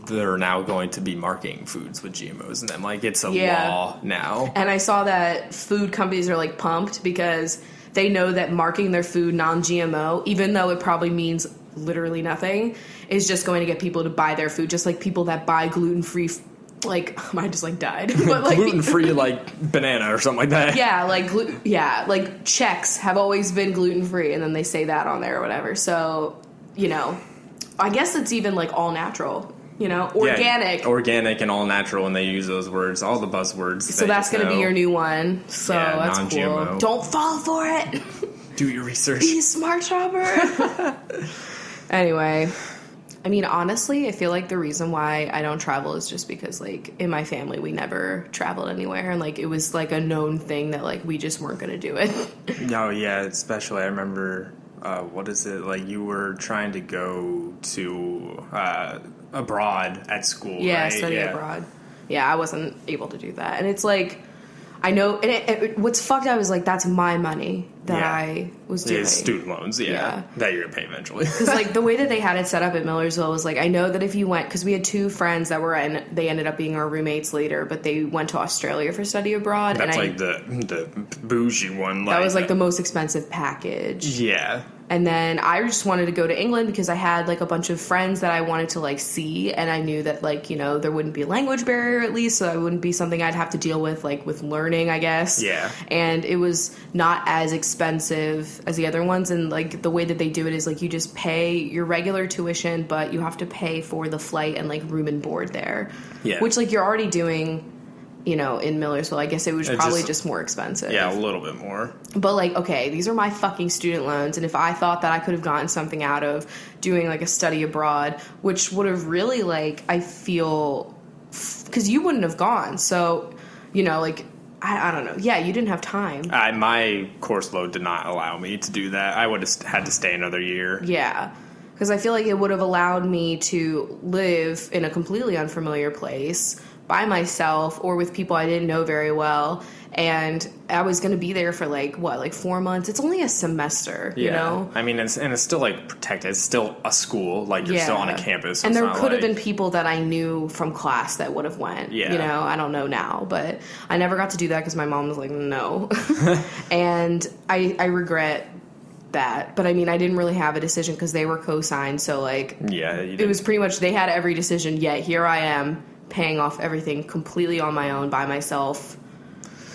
they're now going to be marking foods with GMOs in them. Like, it's a law now. And I saw that food companies are, like, pumped because they know that marking their food non-GMO, even though it probably means literally nothing, is just going to get people to buy their food. Just like people that buy gluten-free, like, I just, like, died. But like gluten-free, like, banana or something like that. Yeah, like Chex have always been gluten-free, and then they say that on there or whatever. So, you know, I guess it's even, like, all natural. You know, organic. Yeah, organic and all natural, and they use those words, all the buzzwords. So that's going to be your new one. So that's non-GMO. Cool. Don't fall for it. Do your research. Be a smart shopper. Anyway, I mean, honestly, I feel like the reason why I don't travel is just because, like, in my family, we never traveled anywhere. And, like, it was, like, a known thing that, like, we just weren't going to do it. No, yeah, especially I remember... what is it? Like, you were trying to go to abroad at school, right? Study abroad. Yeah, I wasn't able to do that. And it's like, I know, and what's fucked up is, like, that's my money that I was doing. Student loans, that you're going to pay eventually. Because, like, the way that they had it set up at Millersville was, like, I know that if you went, because we had two friends that were they ended up being our roommates later, but they went to Australia for study abroad. That's, like, the bougie one. That was, like, the most expensive package. Yeah. And then I just wanted to go to England because I had like a bunch of friends that I wanted to like see, and I knew that like, you know, there wouldn't be a language barrier at least, so that wouldn't be something I'd have to deal with like with learning, I guess. Yeah. And it was not as expensive as the other ones, and like the way that they do it is like you just pay your regular tuition, but you have to pay for the flight and like room and board there. Yeah. Which like you're already doing, you know, in Millersville. I guess it was probably just more expensive. Yeah, a little bit more. But, like, okay, these are my fucking student loans, and if I thought that I could have gotten something out of doing, like, a study abroad, which would have really, like, I feel... Because you wouldn't have gone, so, you know, like, I don't know. Yeah, you didn't have time. My course load did not allow me to do that. I would have had to stay another year. Yeah. Because I feel like it would have allowed me to live in a completely unfamiliar place by myself or with people I didn't know very well, and I was going to be there for like 4 months. It's only a semester, you know. I mean, it's still like protected. It's still a school, like you're still on a campus. So and there could have been people that I knew from class that would have went. Yeah. You know, I don't know now, but I never got to do that because my mom was like, no, and I regret that. But I mean, I didn't really have a decision because they were co-signed, so like, yeah, it was pretty much they had every decision. Yet here I am, paying off everything completely on my own by myself.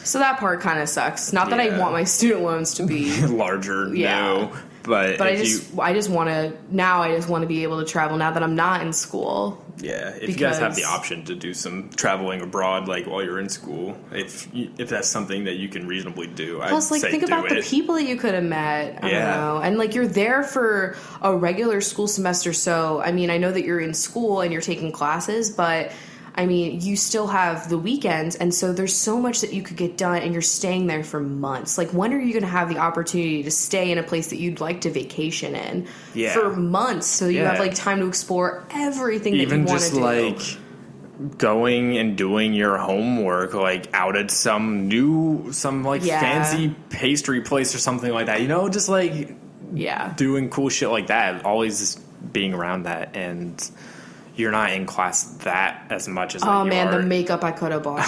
So that part kind of sucks. Not that I want my student loans to be larger, no. But I just want to be able to travel now that I'm not in school. Yeah, if you guys have the option to do some traveling abroad, like while you're in school, if that's something that you can reasonably do, plus, like, think about the people that you could have met. I don't know, and like you're there for a regular school semester. So I mean, I know that you're in school and you're taking classes, but I mean, you still have the weekends, and so there's so much that you could get done, and you're staying there for months. Like, when are you going to have the opportunity to stay in a place that you'd like to vacation in for months, so you have, like, time to explore everything that you want to do? Even just, like, going and doing your homework, like, out at some fancy pastry place or something like that. You know, just, like, doing cool shit like that. Always being around that, and... You're not in class that as much as the makeup I could have bought.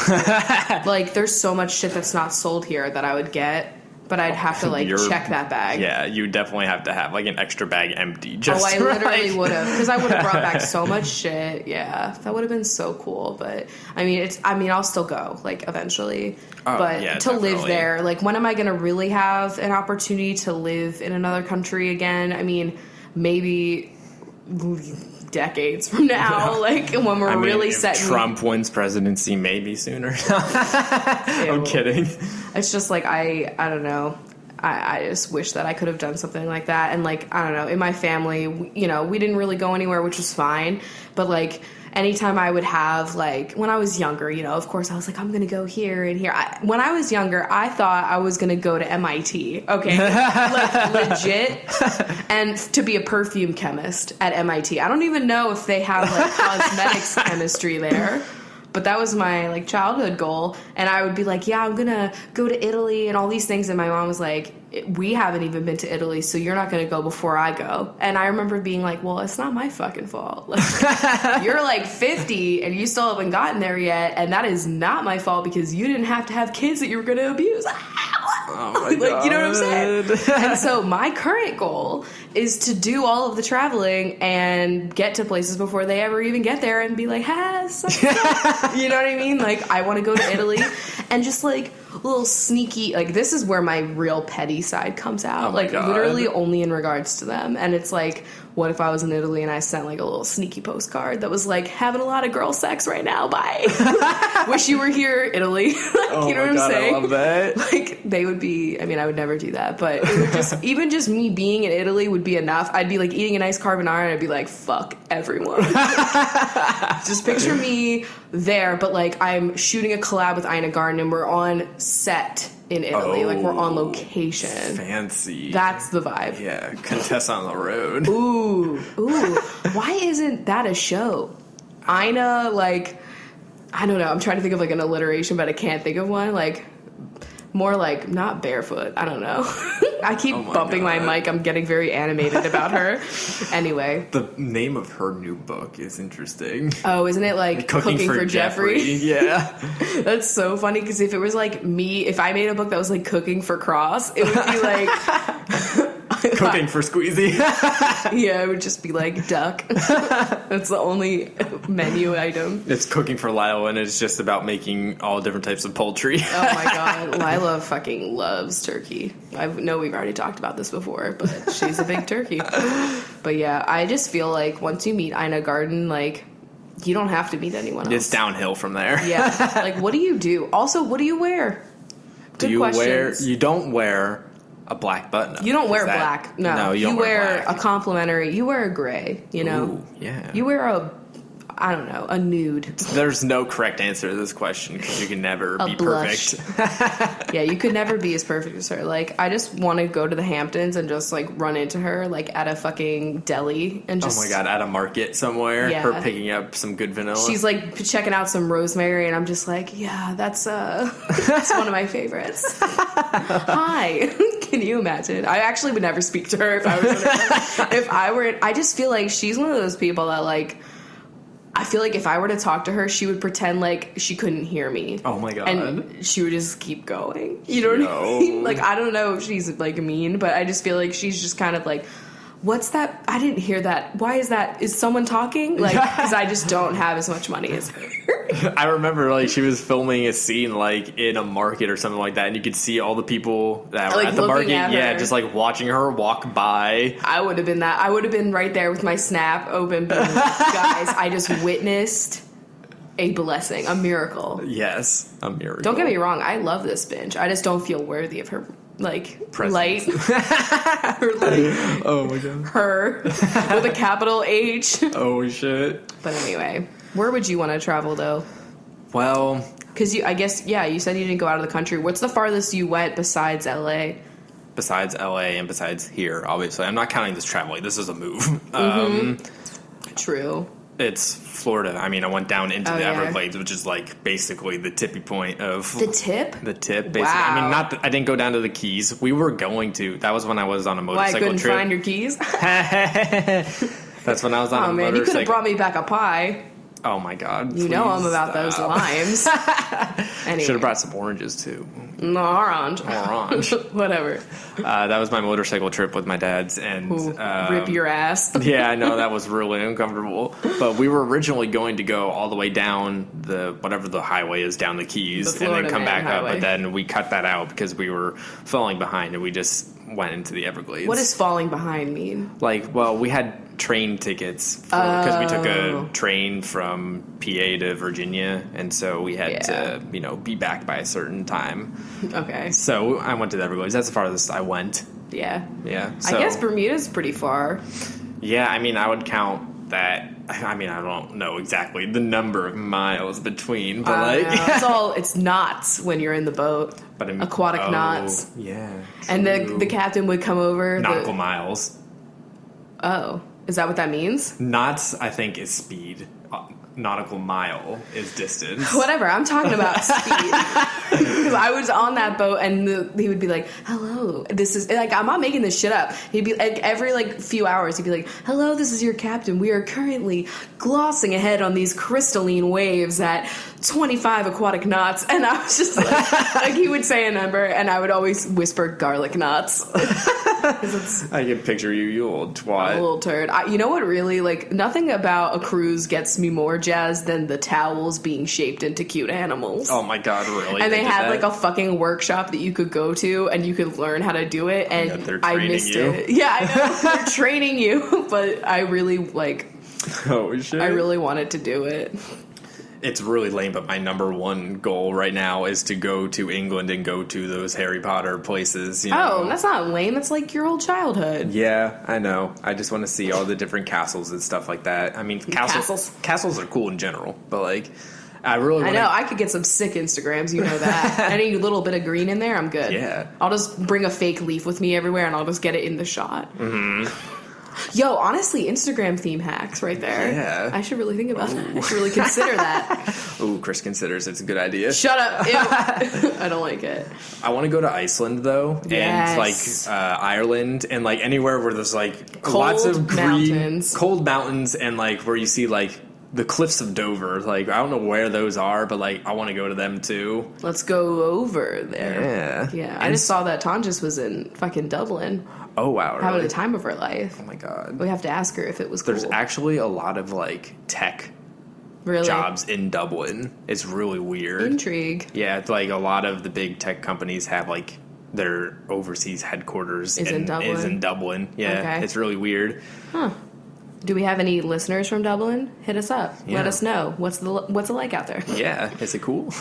Like, there's so much shit that's not sold here that I would get, but I'd have to, like, check that bag. Yeah, you definitely have to have, like, an extra bag empty. I literally would have, because I would have brought back so much shit. Yeah, that would have been so cool. But, I mean, I'll still go, like, eventually. But to live there, like, when am I going to really have an opportunity to live in another country again? I mean, maybe... decades from now, like when we're really set. Trump wins presidency, maybe sooner. I'm kidding. It's just like I don't know. I just wish that I could have done something like that. And like, I don't know, in my family, you know, we didn't really go anywhere, which was fine. But like, anytime I would have, like, when I was younger, you know, of course I was like, I'm going to go here and here. When I was younger, I thought I was going to go to MIT. Okay. Like, legit. And to be a perfume chemist at MIT. I don't even know if they have, like, cosmetics chemistry there. But that was my, like, childhood goal. And I would be like, yeah, I'm going to go to Italy and all these things. And my mom was like, we haven't even been to Italy, so you're not going to go before I go. And I remember being like, well, it's not my fucking fault. Like, you're like 50 and you still haven't gotten there yet. And that is not my fault because you didn't have to have kids that you were going to abuse. Oh my like, God. You know what I'm saying? And so my current goal is to do all of the traveling and get to places before they ever even get there and be like, you know what I mean? Like, I want to go to Italy and just like little sneaky, like, this is where my real petty side comes out. Like, literally only in regards to them. And it's like, what if I was in Italy and I sent like a little sneaky postcard that was like, having a lot of girl sex right now, bye. Wish you were here, Italy. Like, you know what I'm saying? I love that. Like, they would be, I mean, I would never do that, but it would just, even just me being in Italy would be enough. I'd be like eating a nice carbonara and I'd be like, fuck everyone. Just picture me there, but like I'm shooting a collab with Ina Garten and we're on set in Italy. Like, we're on location. Fancy. That's the vibe. Yeah, Contessa on the road. Ooh. Why isn't that a show? Ina, like, I don't know. I'm trying to think of like an alliteration, but I can't think of one. Like, more like not barefoot. I don't know. I keep bumping my mic. I'm getting very animated about her. Anyway. The name of her new book is interesting. Oh, isn't it like Cooking for Jeffrey? Yeah. That's so funny because if it was like me, if I made a book that was like Cooking for Cross, it would be like Cooking for Squeezy. Yeah, it would just be like duck. That's the only menu item. It's cooking for Lila, and it's just about making all different types of poultry. Oh my god, Lila fucking loves turkey. I know we've already talked about this before, but she's a big turkey. But yeah, I just feel like once you meet Ina Garten, like, you don't have to meet anyone else. It's downhill from there. Yeah. Like, what do you do? Also, what do you wear? Good questions. You don't wear a black button-up. You don't wear black. No, you don't wear black. a complimentary. You wear a gray, you know? Ooh, yeah. You wear a nude. There's no correct answer to this question because you can never be blush. perfect. Yeah, you could never be as perfect as her. Like, I just want to go to the Hamptons and just, like, run into her, like, at a fucking deli and just... Oh my god, at a market somewhere, Yeah. her picking up some good vanilla. She's, like, checking out some rosemary, and I'm just like, yeah, that's one of my favorites. Hi. Can you imagine? I actually would never speak to her if I was I just feel like she's one of those people that, like... I feel like if I were to talk to her, she would pretend like she couldn't hear me. Oh my god. And she would just keep going. You know what I mean? Like, I don't know if she's, like, mean, but I just feel like she's just kind of like, what's that? I didn't hear that. Why is that? Is someone talking? Like, because I just don't have as much money as her. I remember, like, she was filming a scene, like, in a market or something like that, and you could see all the people that were Like, at the market. looking at Yeah, her. just, like, watching her walk by. I would have been that. I would have been right there with my Snap open. Being like, guys, I just witnessed a blessing, a miracle. Yes, a miracle. Don't get me wrong. I love this binge. I just don't feel worthy of her, like, Presence. light. Her, like, Oh my god. her with a capital H. Oh shit. But anyway, where would you want to travel, though? Well, Because I guess, yeah, you said you didn't go out of the country. What's the farthest you went besides LA? besides LA and besides here, obviously, I'm not counting this traveling. This is a move. True. It's Florida. I mean, I went down into the yeah. Everglades, which is like basically the tippy point of The tip? The tip, basically. Wow. I mean, I didn't go down to the Keys. We were going to. That was when I was on a Why I motorcycle couldn't trip. find your keys? That's when I was on Oh a man, you could have motorcycle. brought me back a pie. Oh my god! You know I'm please about those stop. limes. Anyway, Should have brought some oranges too. no, orange. Orange. Whatever. That was my motorcycle trip with my dad's, and Ooh, rip your ass. yeah, I know that was really uncomfortable. But we were originally going to go all the way down whatever the highway is down the Keys, The and then Florida come Man back up. Highway. But then we cut that out because we were falling behind, and we just went into the Everglades. What does falling behind mean? Like? Well, we had train tickets because we took a train from PA to Virginia, and so we had to, be back by a certain time. Okay. So I went to the Everglades. That's the farthest I went. Yeah. Yeah. So, I guess Bermuda's pretty far. yeah, I mean, I would count that. I mean, I don't know exactly the number of miles between, but It's knots when you're in the boat. but Aquatic knots. Yeah. And true. the captain would come over. nautical miles. Oh. Is that what that means? Knots, I think, is speed. Nautical mile is distance. Whatever, I'm talking about speed. Because I was on that boat and he would be like, hello, this is, like, I'm not making this shit up. He'd be like, every, like, few hours, he'd be like, hello, this is your captain. We are currently glossing ahead on these crystalline waves at 25 aquatic knots. And I was just like he would say a number and I would always whisper garlic knots. I can picture you old twat. A little turd. You know what really, like, nothing about a cruise gets me more jazzed than the towels being shaped into cute animals. Oh my god, really? And they did had that? like a fucking workshop that you could go to and you could learn how to do it, and Yeah, they're I training missed you. it. Yeah, I know. They're training you, but I really Oh shit. I really wanted to do it. It's really lame, but my number one goal right now is to go to England and go to those Harry Potter places. You know? Oh, that's not lame. That's like your old childhood. Yeah, I know. I just want to see all the different castles and stuff like that. I mean, castles are cool in general, but like, I really I wanna, know. I could get some sick Instagrams. You know that. Any little bit of green in there, I'm good. Yeah. I'll just bring a fake leaf with me everywhere, and I'll just get it in the shot. Mm-hmm. Yo, honestly, Instagram theme hacks right there. Yeah. I should really think about that. I should really consider that. Ooh, Chris considers it's a good idea. Shut up. Ew. I don't like it. I want to go to Iceland though, Yes. and like Ireland, and like anywhere where there's like Cold lots of green, mountains. cold mountains, and like where you see like the cliffs of Dover. Like, I don't know where those are, but like I want to go to them too. Let's go over there. Yeah. Yeah. I just saw that Tonjas was in fucking Dublin. Oh wow, really? Having the time of her life. Oh my god. We have to ask her if it was cool. There's actually a lot of like tech jobs in Dublin. It's really weird. Intrigue. Yeah, it's like a lot of the big tech companies have like their overseas headquarters is in Dublin. Yeah, okay. It's really weird. Huh. Do we have any listeners from Dublin? Hit us up. Yeah. Let us know. What's it like out there? Yeah, is it cool?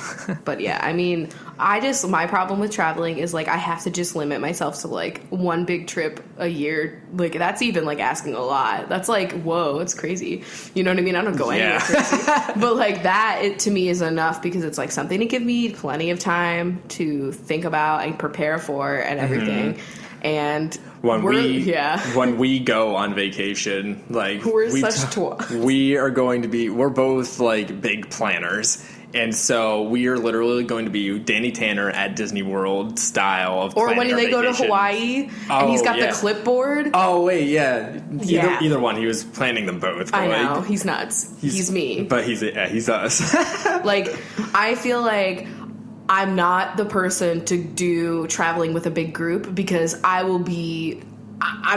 But yeah, I mean, my problem with traveling is like I have to just limit myself to like one big trip a year. Like that's even like asking a lot. That's like, whoa, it's crazy. You know what I mean? I don't go anywhere crazy. But like that, it to me is enough because it's like something to give me plenty of time to think about and prepare for and everything. Mm-hmm. And when we go on vacation, like we're both like big planners. And so we are literally going to be Danny Tanner at Disney World style of or when they go to Hawaii and he's got the clipboard. Oh wait, yeah. Either one. He was planning them both. I know, he's nuts. He's me. But he's us. Like I feel like I'm not the person to do traveling with a big group because I'm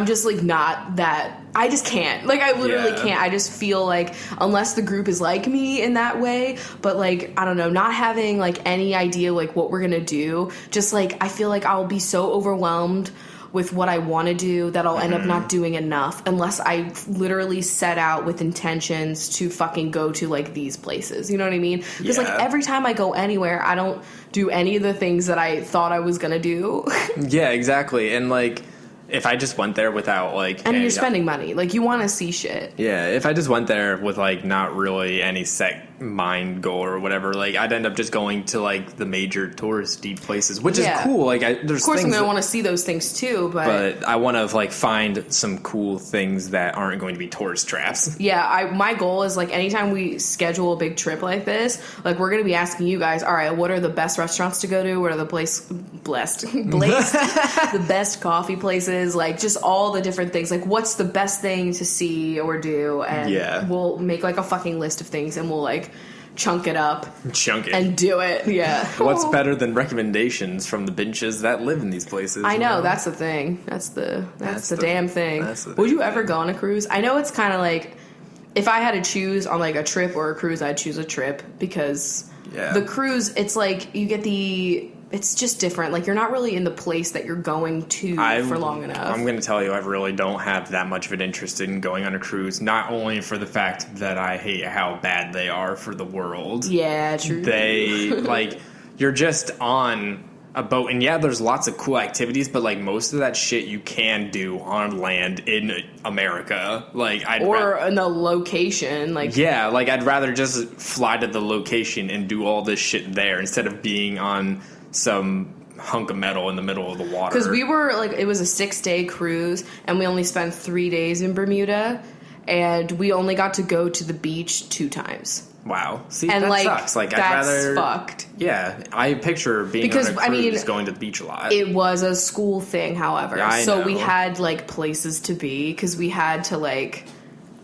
just like not that. I just can't. Like I literally can't. I just feel like unless the group is like me in that way, but like I don't know, not having like any idea like what we're gonna do. Just like I feel like I'll be so overwhelmed with what I want to do that I'll end up not doing enough unless I literally set out with intentions to fucking go to like these places. You know what I mean? Because like every time I go anywhere, I don't do any of the things that I thought I was gonna do. Yeah, exactly. And like if I just went there without like and you're spending money, like you want to see shit. Yeah, if I just went there with like not really any set mind goal or whatever, like I'd end up just going to like the major touristy places, which is cool. Like there's of course things I'm gonna want to see those things too, but I want to like find some cool things that aren't going to be tourist traps. Yeah, my goal is like anytime we schedule a big trip like this, like we're gonna be asking you guys, all right, what are the best restaurants to go to? What are the the best coffee places? Like just all the different things. Like what's the best thing to see or do? And we'll make like a fucking list of things and we'll like chunk it and do it. Yeah. What's better than recommendations from the binches that live in these places? I know, that's the thing. That's the damn thing. Would you ever go on a cruise? I know it's kind of like if I had to choose on like a trip or a cruise, I'd choose a trip because the cruise, it's like you get it's just different. Like, you're not really in the place that you're going to for long enough. I'm going to tell you, I really don't have that much of an interest in going on a cruise, not only for the fact that I hate how bad they are for the world. Yeah, true. They, like, you're just on a boat, and there's lots of cool activities, but, like, most of that shit you can do on land in America. Like, in a location. Like, yeah, like, I'd rather just fly to the location and do all this shit there instead of being on some hunk of metal in the middle of the water. Because we were like, it was a 6-day cruise and we only spent 3 days in Bermuda and we only got to go to the beach 2 times. Wow. See, and that sucks. Like, that's I'd rather fucked. Yeah, I picture being on a cruise going to the beach a lot. It was a school thing, however. Yeah, I know. We had like places to be because we had to like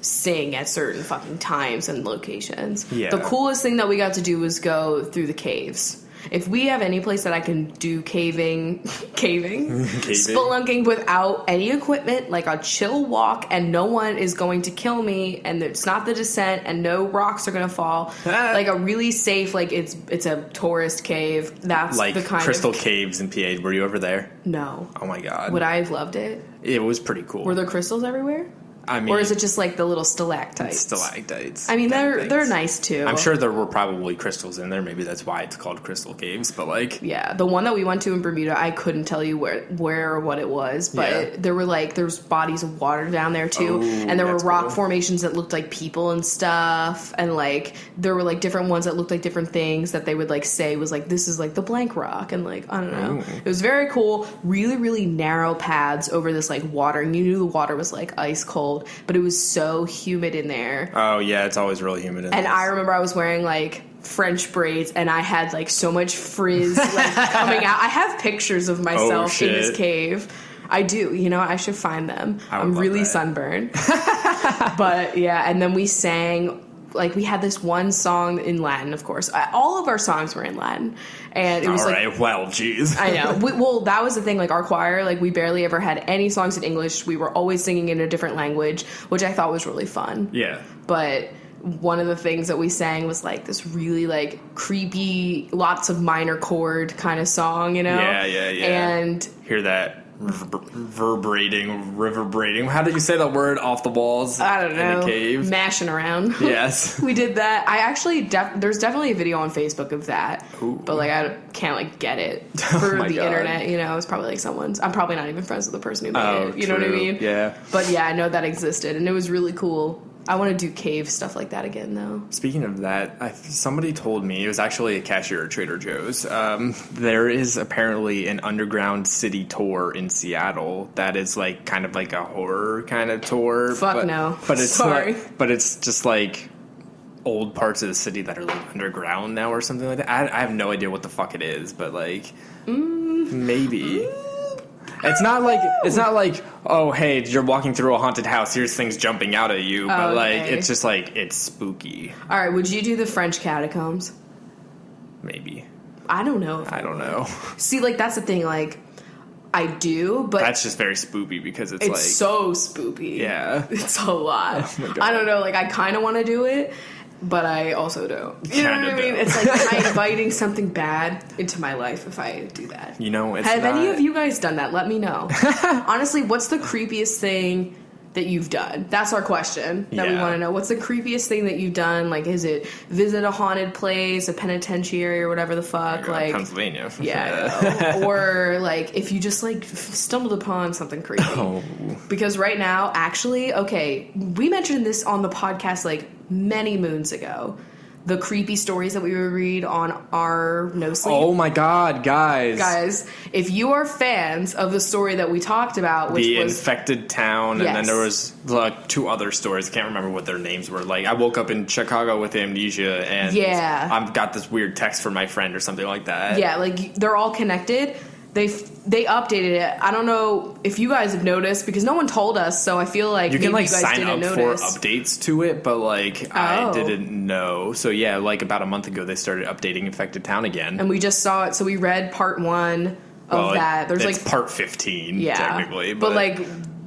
sing at certain fucking times and locations. Yeah. The coolest thing that we got to do was go through the caves. If we have any place that I can do caving, spelunking without any equipment, like a chill walk, and no one is going to kill me, and it's not the descent, and no rocks are going to fall, like a really safe, like it's a tourist cave. That's like the kind Crystal of Caves in PA. Were you over there? No. Oh my god. Would I have loved it? It was pretty cool. Were there crystals everywhere? I mean, or is it just like the little stalactites? Stalactites. I mean, they're nice too. I'm sure there were probably crystals in there. Maybe that's why it's called Crystal Caves. But like, yeah, the one that we went to in Bermuda, I couldn't tell you where or what it was, but there was bodies of water down there too, and there were rock formations that looked like people and stuff, and like there were like different ones that looked like different things that they would like say was like this is like the blank rock, and like I don't know. It was very cool. Really, really narrow paths over this like water, and you knew the water was like ice cold, but it was so humid in there. Oh yeah, it's always really humid in there. And I remember I was wearing like French braids and I had like so much frizz like coming out. I have pictures of myself in this cave. I do, I should find them. I'm really sunburned. But yeah, and then we sang like, we had this one song in Latin, of course. All of our songs were in Latin. And it was all right, well, geez. I know. Well, that was the thing. Like, our choir, like, we barely ever had any songs in English. We were always singing in a different language, which I thought was really fun. Yeah. But one of the things that we sang was, like, this really, like, creepy, lots of minor chord kind of song, you know? Yeah. And hear that reverberating. How did you say that word? Off the walls? I don't know. In a cave? Mashing around. Yes. We did that. I actually, there's definitely a video on Facebook of that. Ooh. But, like, I can't, like, get it for the God. internet, you know? It's probably, like, someone's. I'm probably not even friends with the person who made it. You know what I true. mean? Yeah. But, yeah, I know that existed, and it was really cool. I want to do cave stuff like that again, though. Speaking of that, somebody told me, it was actually a cashier at Trader Joe's, there is apparently an underground city tour in Seattle that is like kind of like a horror kind of tour. No. But it's Sorry. but it's just like old parts of the city that are like underground now or something like that. I have no idea what the fuck it is, but like maybe. It's not like, oh, hey, you're walking through a haunted house, here's things jumping out at you, but like, it's just like, it's spooky. All right, would you do the French catacombs? Maybe. I don't know. I don't know. See, like, that's the thing, like, I do, but that's just very spoopy because it's like, so spoopy. Yeah. It's a lot. Oh my God. I don't know, like, I kind of want to do it, but I also don't. You know what I mean? Kinda It's like, am I inviting something bad into my life if I do that? You know, it's Have not... any of you guys done that? Let me know. Honestly, what's the creepiest thing that you've done? That's our question that we want to know. What's the creepiest thing that you've done? Like, is it visit a haunted place, a penitentiary, or whatever the fuck? Like Pennsylvania. Yeah. Or, like, if you just, like, stumbled upon something creepy. Oh. Because right now, actually, okay, we mentioned this on the podcast, like, many moons ago. The creepy stories that we would read on our No Sleep. Oh my God, guys. Guys, if you are fans of the story that we talked about, which the was infected town, and then Yes. there was like 2 other stories. I can't remember what their names were. Like, I woke up in Chicago with amnesia, and Yeah. I've got this weird text from my friend or something like that. Yeah, like, they're all connected. They updated it. I don't know if you guys have noticed, because no one told us, so I feel like You can, maybe like, you guys sign up didn't for notice. updates to it, but, like, I Oh. didn't know. So, yeah, like, about a month ago, they started updating Infected Town again. And we just saw it, so we read part 1 of that. There's, it's like, part 15, yeah, technically. but, like,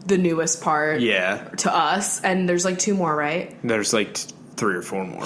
the newest part yeah. to us, and there's, like, 2 more, right? There's, like, 3 or 4 more.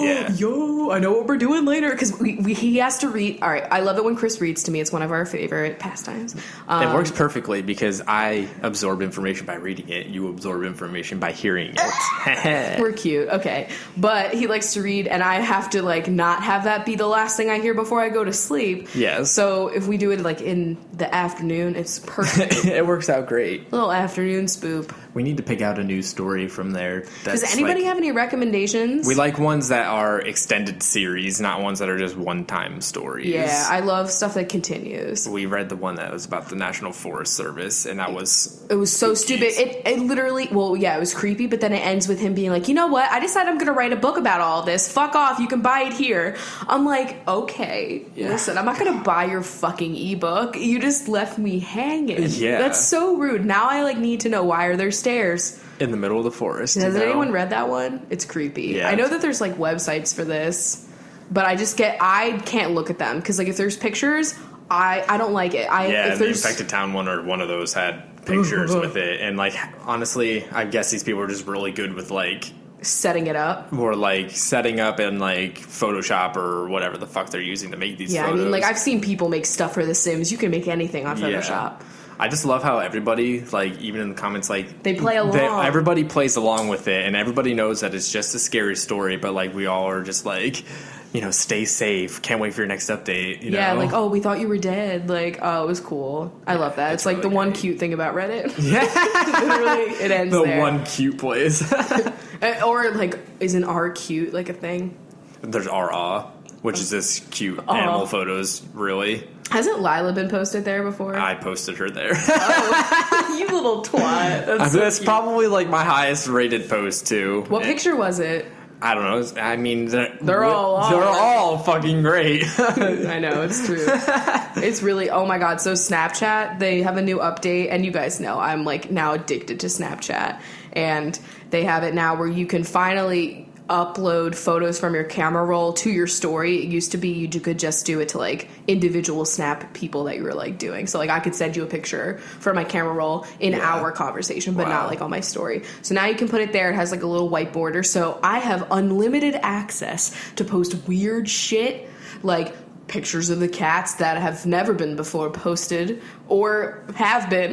Yeah. Yo, I know what we're doing later, because he has to read. All right, I love it when Chris reads to me. It's one of our favorite pastimes. It works perfectly because I absorb information by reading it. You absorb information by hearing it. We're cute. Okay. But he likes to read, and I have to, like, not have that be the last thing I hear before I go to sleep. Yes. So if we do it, like, in the afternoon, it's perfect. It works out great. Little afternoon spoop. We need to pick out a new story from there. Does anybody have any recommendations? We like ones that are extended series, not ones that are just one-time stories. Yeah, I love stuff that continues. We read the one that was about the National Forest Service, and that was... It was so stupid. It literally... Well, yeah, it was creepy, but then it ends with him being like, you know what? I decided I'm going to write a book about all this. Fuck off. You can buy it here. I'm like, okay, listen, I'm not going to buy your fucking ebook. You just left me hanging. Yeah. That's so rude. Now I, like, need to know, why are there stairs? In the middle of the forest. Has anyone read that one? It's creepy. Yeah. I know that there's, like, websites for this, but I can't look at them, because, like, if there's pictures, I don't like it. Yeah, if the there's Infected Town one or one of those had pictures with it, and, like, honestly, I guess these people are just really good with, like, setting it up. or, like, setting up in, like, Photoshop or whatever the fuck they're using to make these Yeah, photos. I mean, like, I've seen people make stuff for The Sims. You can make anything on Photoshop. I just love how everybody, like, even in the comments, like... They play along. Everybody plays along with it, and everybody knows that it's just a scary story, but, like, we all are just, like, you know, stay safe. Can't wait for your next update, you Yeah, know? like, oh, we thought you were dead. Like, oh, it was cool. I love that. It's like really the one great. cute thing about Reddit. Yeah. Literally, it ends The there. one cute place. Or, like, isn't R cute, like, a thing? There's RA, which is this cute animal photos, really. Hasn't Lila been posted there before? I posted her there. You little twat. That's so That's cute. probably, like, my highest rated post, too. What picture was it? I don't know. I mean, They're all they're all fucking great. I know, it's true. It's really, oh my god. So Snapchat, they have a new update, and you guys know I'm, like, now addicted to Snapchat. And they have it now where you can finally, upload photos from your camera roll to your story. It used to be you could just do it to like individual snap people that you were like doing. So like I could send you a picture from my camera roll in our conversation, but not like on my story. So now you can put it there. It has like a little white border. So I have unlimited access to post weird shit like pictures of the cats that have never been before posted or have been,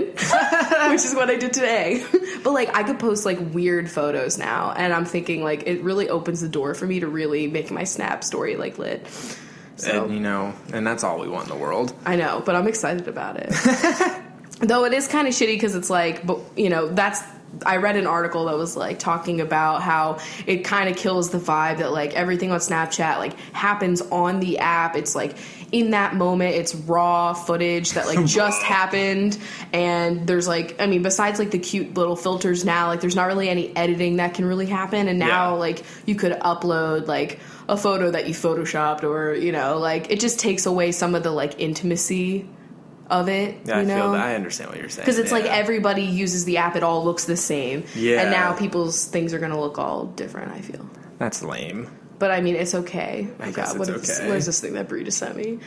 which is what I did today. But like I could post like weird photos now, and I'm thinking like it really opens the door for me to really make my Snap story like lit. So, and and that's all we want in the world. I know, but I'm excited about it. Though it is kind of shitty because it's like, but I read an article that was like talking about how it kind of kills the vibe that like everything on Snapchat like happens on the app. It's like in that moment, it's raw footage that like just happened. And there's like, I mean, besides like the cute little filters now, like there's not really any editing that can really happen. And now like you could upload like a photo that you photoshopped or, like it just takes away some of the like intimacy of it. Yeah, I understand what you're saying. Because it's like everybody uses the app, it all looks the same. Yeah. And now people's things are going to look all different, I feel. That's lame. But I mean, it's okay. I guess it's okay. What is this thing that Brie just sent me?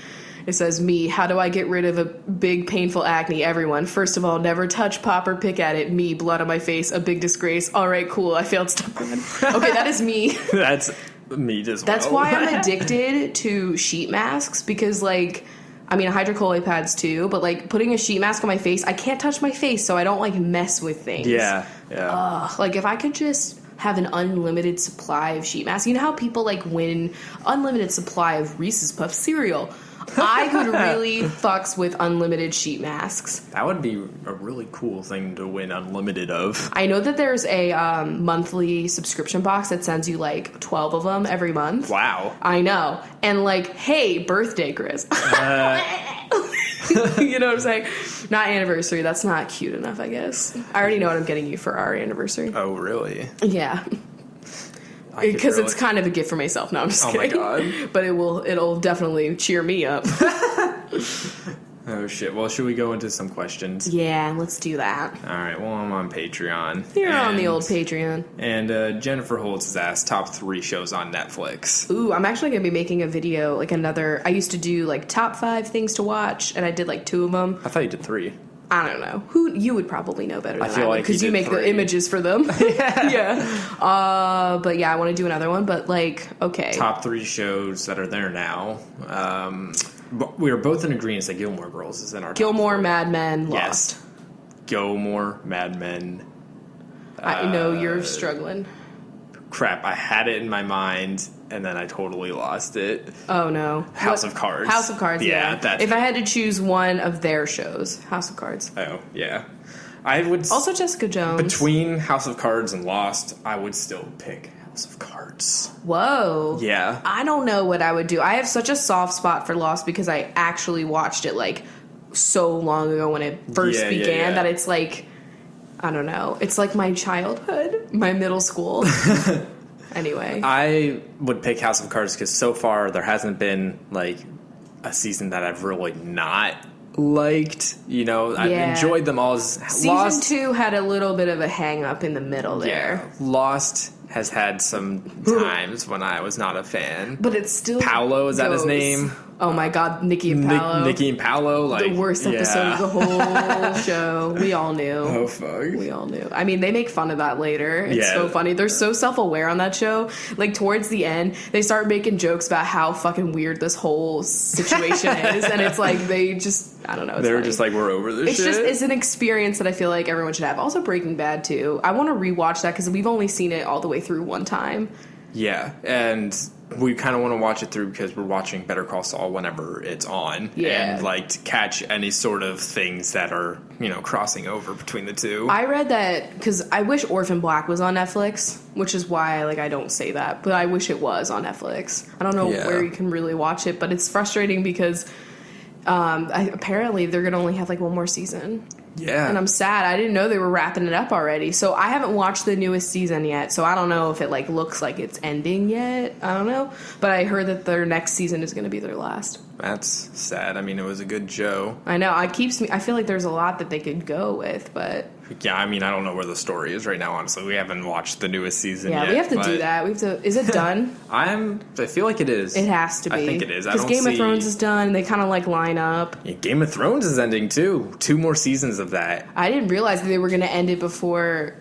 It says, me, how do I get rid of a big painful acne? Everyone, first of all, never touch, pop, or pick at it. Me, blood on my face, a big disgrace. All right, cool, I failed step one. Okay, that is me. That's me just That's why I'm addicted to sheet masks, because like, I mean, hydrocolloid pads too, but like putting a sheet mask on my face, I can't touch my face, so I don't like mess with things. Yeah. Like if I could just have an unlimited supply of sheet masks, you know how people like win unlimited supply of Reese's Puff cereal? I could really fucks with unlimited sheet masks. That would be a really cool thing to win unlimited of. I know that there's a monthly subscription box that sends you like 12 of them every month. Wow. I know. And like, hey, birthday, Chris. You know what I'm saying? Not anniversary. That's not cute enough, I guess. I already know what I'm getting you for our anniversary. Oh, really? Yeah. Because it's kind of a gift for myself. No, I'm just kidding. Oh my God. But it'll definitely cheer me up. Oh shit. Well, should we go into some questions? Yeah, let's do that. All right. Well, I'm on Patreon. You're on the old Patreon. And Jennifer Holtz has asked top 3 shows on Netflix. Ooh, I'm actually going to be making a video, like I used to do like top 5 things to watch, and I did like 2 of them. I thought you did 3. I don't know. Who you would probably know better than I would, because you make 3. the images for them. Yeah. But yeah, I want to do another one. But like, okay. Top 3 shows that are there now. But we are both in agreement that Gilmore Girls is in our Gilmore, top 3. Mad Men, Lost. Yes. Gilmore, Mad Men. I know you're struggling. Crap, I had it in my mind, and then I totally lost it. Oh, no. House of Cards. House of Cards, yeah. That's if I had to choose one of their shows, House of Cards. Oh, yeah. I would... Also Jessica Jones. Between House of Cards and Lost, I would still pick House of Cards. Whoa. Yeah. I don't know what I would do. I have such a soft spot for Lost because I actually watched it, like, so long ago when it first began that it's like... I don't know. It's like my childhood, my middle school. Anyway. I would pick House of Cards because so far there hasn't been, like, a season that I've really not liked. I've enjoyed them all. Season 2 had a little bit of a hang-up in the middle there. Yeah. Lost has had some times when I was not a fan. But it's still Paolo, is that his name? Oh my God, Nikki and Paolo. Nikki and Paolo, like the worst episode of the whole show. We all knew. Oh fuck. We all knew. I mean, they make fun of that later. It's so funny. They're so self-aware on that show. Like towards the end, they start making jokes about how fucking weird this whole situation is, and it's like they just, I don't know. They're just like, we're over this shit. It's an experience that I feel like everyone should have. Also, Breaking Bad too. I want to rewatch that because we've only seen it all the way through one time. Yeah, and we kind of want to watch it through because we're watching Better Call Saul whenever it's on. Yeah. And, like, to catch any sort of things that are, crossing over between the two. I read that because I wish Orphan Black was on Netflix, which is why, I don't say that, but I wish it was on Netflix. I don't know where you can really watch it, but it's frustrating because apparently they're going to only have, one more season. Yeah. And I'm sad. I didn't know they were wrapping it up already. So I haven't watched the newest season yet. So I don't know if it looks like it's ending yet. I don't know. But I heard that their next season is going to be their last. That's sad. I mean, it was a good show. I know. I feel like there's a lot that they could go with, but Yeah, I mean, I don't know where the story is right now, honestly. We haven't watched the newest season yet. Yeah, we have to do that. We have to. Is it done? I feel like it is. It has to be. I think it is. Because Game of Thrones is done. They kind of like line up. Yeah, Game of Thrones is ending too. 2 more seasons of that. I didn't realize that they were going to end it before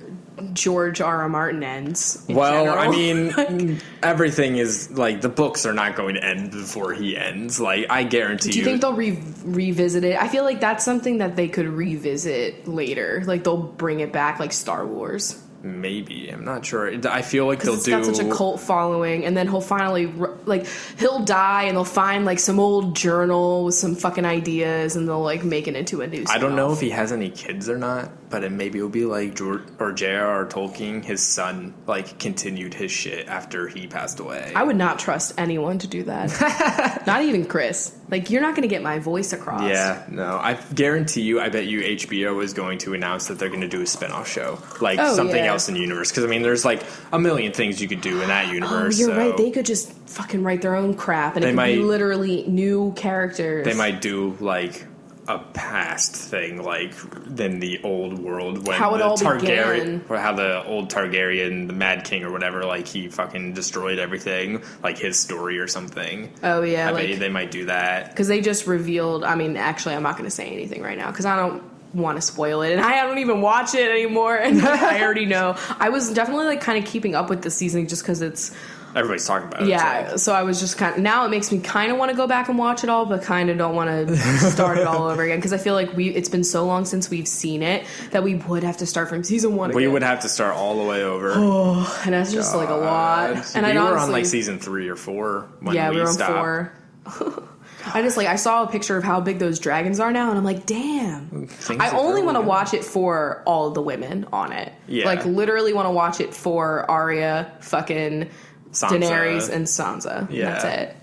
George R.R. Martin ends. Well, general. I mean, everything is like the books are not going to end before he ends. Like, I guarantee you. Do you think they'll revisit it? I feel like that's something that they could revisit later. Like they'll bring it back, like Star Wars. Maybe. I'm not sure. I feel like they'll do... It's got such a cult following, and then he'll finally, like, he'll die, and they'll find, like, some old journal with some fucking ideas, and they'll, like, make it into a new spin-off. I don't know if he has any kids or not, but maybe it'll be like George or J.R.R. Tolkien, his son, like, continued his shit after he passed away. I would not trust anyone to do that. Not even Chris. Like, you're not going to get my voice across. Yeah, no. I guarantee you, I bet you HBO is going to announce that they're going to do a spin-off show. Like, something else in the universe. Because, I mean, there's, like, a million things you could do in that universe. Oh, you're right. They could just fucking write their own crap, and it could be literally new characters. They might do, like, a past thing, like, than the old world. When how it the all Targaryen, began. or how the old Targaryen, the Mad King or whatever, like, he fucking destroyed everything. Like, his story or something. Oh, yeah. I like, bet they might do that. Because they just revealed... I mean, actually, I'm not going to say anything right now, because I don't want to spoil it, and I don't even watch it anymore, and I already know. I was definitely, like, kind of keeping up with the season just because it's... Everybody's talking about it. Yeah, so I was just kind of... Now it makes me kind of want to go back and watch it all, but kind of don't want to start it all over again, because I feel like it's been so long since we've seen it that we would have to start from season 1 again. We would have to start all the way over. Oh, and that's just, like, a lot. And we were on, like, season 3 or 4 when we were on stopped. 4. I saw a picture of how big those dragons are now, and I'm like, damn. I only want to watch it for all of the women on it. Yeah. Like, literally want to watch it for Arya, fucking Sansa. Daenerys, and Sansa. Yeah. That's it.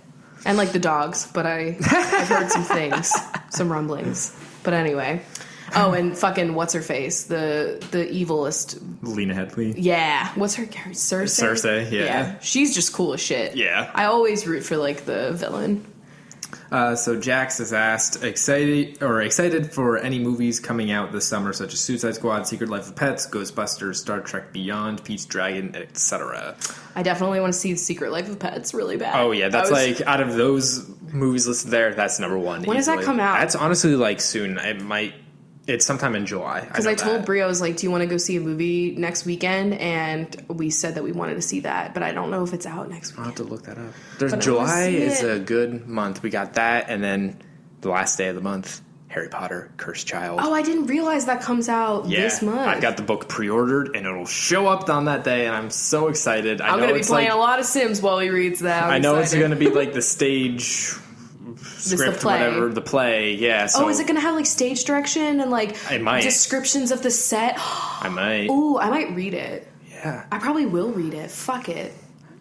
And, like, the dogs, but I've heard some things, some rumblings. But anyway. Oh, and fucking what's-her-face, the evilest. Lena Headey. Yeah. What's her character? Cersei? Cersei, yeah. She's just cool as shit. Yeah. I always root for, like, the villain. So Jax is asked, excited for any movies coming out this summer, such as Suicide Squad, Secret Life of Pets, Ghostbusters, Star Trek Beyond, Pete's Dragon, etc. I definitely want to see The Secret Life of Pets really bad. Oh yeah, that's like, out of those movies listed there, that's number 1. When does that come out? That's honestly, like, soon. It's sometime in July. Because I told Brie, I was like, do you want to go see a movie next weekend? And we said that we wanted to see that, but I don't know if it's out next weekend. I'll have to look that up. July is a good month. We got that, and then the last day of the month, Harry Potter, Cursed Child. Oh, I didn't realize that comes out this month. I got the book pre-ordered, and it'll show up on that day, and I'm so excited. I'm going to be playing a lot of Sims while he reads that. I know it's going to be like the stage... script, whatever, the play, yeah. So is it going to have, like, stage direction and, like, it might. descriptions of the set? I might. Ooh, I might read it. Yeah. I probably will read it. Fuck it.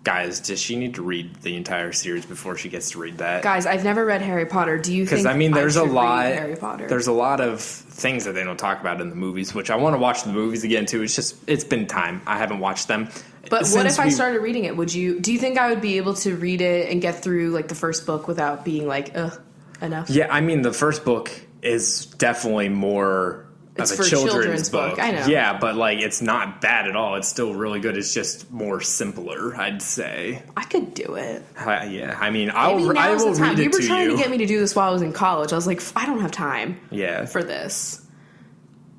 Guys, does she need to read the entire series before she gets to read that? Guys, I've never read Harry Potter. Do you think there's a lot read Harry Potter? There's a lot of things that they don't talk about in the movies, which I want to watch the movies again too. It's been time. I haven't watched them. But what if I started reading it? Do you think I would be able to read it and get through, like, the first book without being like, enough? Yeah, I mean, the first book is definitely more of a children's book. I know. Yeah, but, like, it's not bad at all. It's still really good. It's just more simpler, I'd say. I could do it. Yeah, I mean, I will read it to you. You were trying to get me to do this while I was in college. I was like, I don't have time for this.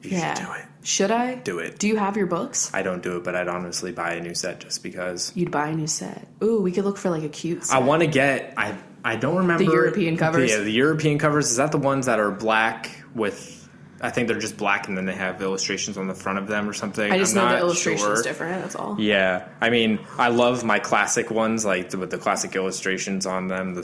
You should do it. Should I? Do it. Do you have your books? I don't do it, but I'd honestly buy a new set just because. You'd buy a new set. Ooh, we could look for, like, a cute set. I want to get... I don't remember... The European covers? Yeah, the European covers. Is that the ones that are black with... I think they're just black and then they have illustrations on the front of them or something. I just know the illustration's different, that's all. Yeah. I mean, I love my classic ones, like with the classic illustrations on them.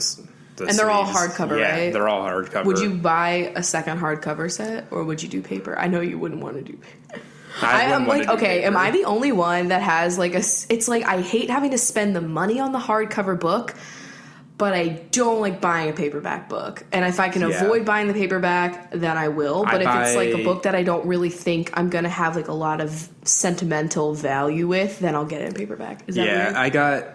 And they're all hardcover, right? Yeah, they're all hardcover. Would you buy a second hardcover set, or would you do paper? I know you wouldn't want to do paper. I'm like, okay, am I the only one that has, like, it's like, I hate having to spend the money on the hardcover book, but I don't like buying a paperback book. And if I can avoid buying the paperback, then I will. But if it's, like, a book that I don't really think I'm going to have, like, a lot of sentimental value with, then I'll get it in paperback. Is that weird?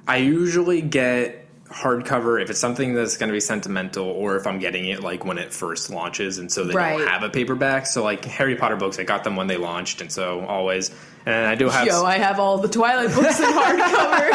I usually get hardcover, if it's something that's going to be sentimental, or if I'm getting it like when it first launches, and so they don't have a paperback. So like Harry Potter books, I got them when they launched, and so always. And I do have... I have all the Twilight books in hardcover.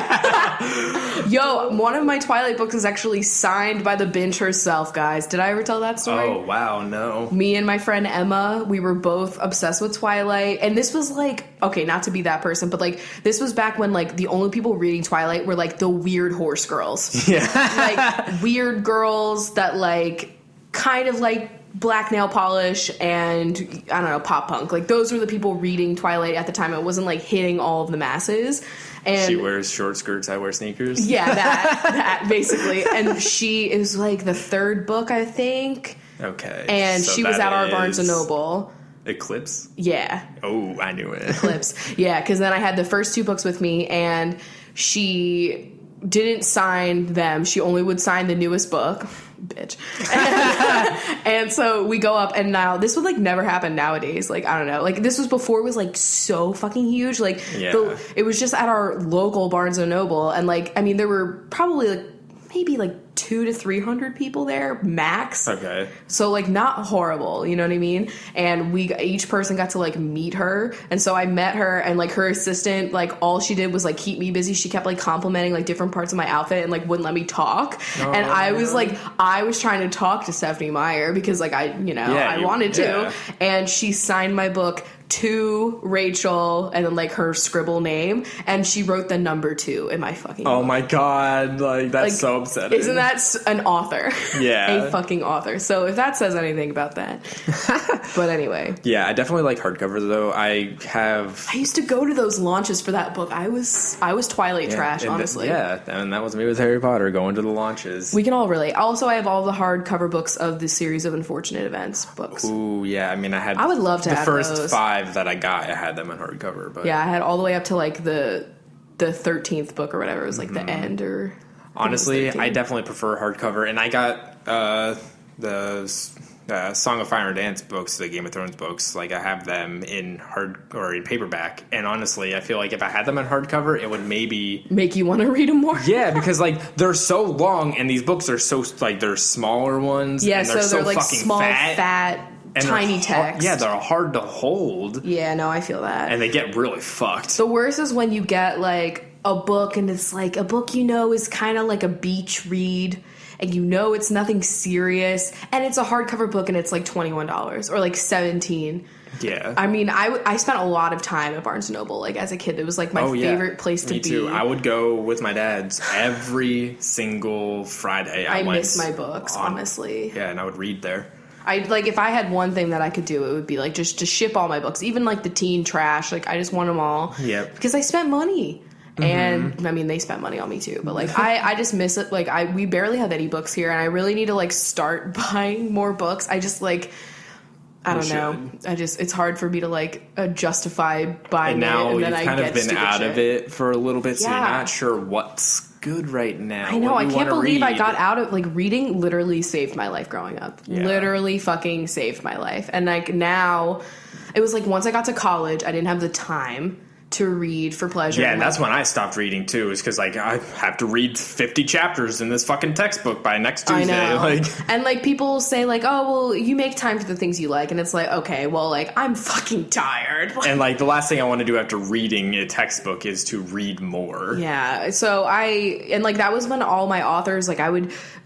One of my Twilight books is actually signed by the binch herself, guys. Did I ever tell that story? Oh, wow, no. Me and my friend Emma, we were both obsessed with Twilight. And this was like, okay, not to be that person, but like, this was back when like the only people reading Twilight were like the weird horse girls. Yeah. Like weird girls that like kind of like black nail polish and I don't know, pop punk. Like those were the people reading Twilight at the time. It wasn't like hitting all of the masses. And she wears short skirts, I wear sneakers. Yeah, that basically. And it was like the third book, I think. Okay. And so she was at our Barnes & Noble. Eclipse? Yeah. Oh, I knew it. Eclipse. Yeah, because then I had the first two books with me, and she didn't sign them. She only would sign the newest book. Bitch. And so we go up, and now this would like never happen nowadays. Like, I don't know. Like, this was before it was like so fucking huge. Like, it was just at our local Barnes & Noble, and like, I mean, there were probably like maybe like 200 to 300 people there max. Okay. So like not horrible, you know what I mean? And each person got to like meet her, and so I met her, and like her assistant, like all she did was like keep me busy. She kept like complimenting like different parts of my outfit and like wouldn't let me talk. And I was trying to talk to Stephanie Meyer because like I wanted to, and she signed my book to Rachel and then like her scribble name, and she wrote the number 2 in my fucking book. Oh my god, like that's like, so upsetting. Isn't that an author? Yeah. A fucking author. So if that says anything about that. But anyway. Yeah, I definitely like hardcovers though. I used to go to those launches for that book. I was Twilight trash, honestly. And that was me with Harry Potter, going to the launches. We can all relate. Also, I have all the hardcover books of the Series of Unfortunate Events books. Ooh, yeah. I mean, I would love to have those. The first 5 that I got, I had them in hardcover. But yeah, I had all the way up to like the 13th book or whatever. It was like the end or... Honestly, I definitely prefer hardcover, and I got the Song of Fire and Dance books, the Game of Thrones books. Like I have them in in paperback, and honestly, I feel like if I had them in hardcover, it would maybe make you want to read them more. Yeah, because like they're so long, and these books are so like they're smaller ones. Yeah, and they're so they're like fucking small, fat. And tiny text. Yeah, they're hard to hold. Yeah, no, I feel that. And they get really fucked. The worst is when you get like a book, and it's like a book is kind of like a beach read, and it's nothing serious, and it's a hardcover book, and it's like $21 or like $17. Yeah. I mean, I spent a lot of time at Barnes & Noble. Like as a kid, it was like my favorite place to be. Me too. I would go with my dad's every single Friday. I miss my books, honestly. Yeah, and I would read there. If I had one thing that I could do, it would be like just to ship all my books, even like the teen trash. Like I just want them all. Yep. Because I spent money. And I mean, they spent money on me too, but like I just miss it. Like we barely have any books here, and I really need to like start buying more books. I just like, I don't know. It's hard for me to like justify buying it, and then I kind get of been out shit. of it for a little bit, so you're not sure what's good right now. I know. I can't believe I got out of like reading. Literally saved my life growing up. Yeah. Literally fucking saved my life. And like now, it was like once I got to college, I didn't have the time to read for pleasure. Yeah, and that's when I stopped reading too, is because like I have to read 50 chapters in this fucking textbook by next Tuesday. I know. And like people say like, oh well, you make time for the things you like, and it's like, okay, well like I'm fucking tired. And like the last thing I want to do after reading a textbook is to read more. Yeah. So that was when all my authors, like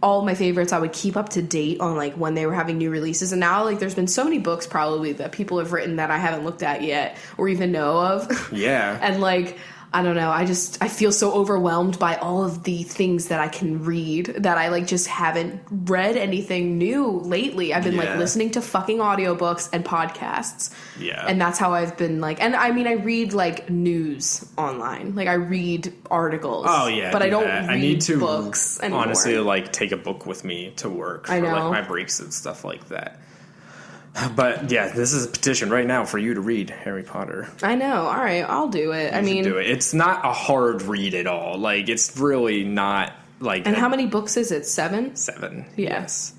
all my favorites, I would keep up to date on like when they were having new releases. And now like there's been so many books probably that people have written that I haven't looked at yet or even know of. Yeah. And like, I don't know, I feel so overwhelmed by all of the things that I can read that I like just haven't read anything new lately. I've been like listening to fucking audiobooks and podcasts. Yeah. And that's how I've been like, and I mean, I read like news online. Like I read articles. Oh yeah. But I don't read I need to books anymore. Honestly, like take a book with me to work for like my breaks and stuff like that. But yeah, this is a petition right now for you to read Harry Potter. I know. All right, I'll do it. You should do it. It's not a hard read at all. Like it's really not like. And how many books is it? 7? 7. Yeah. Yes.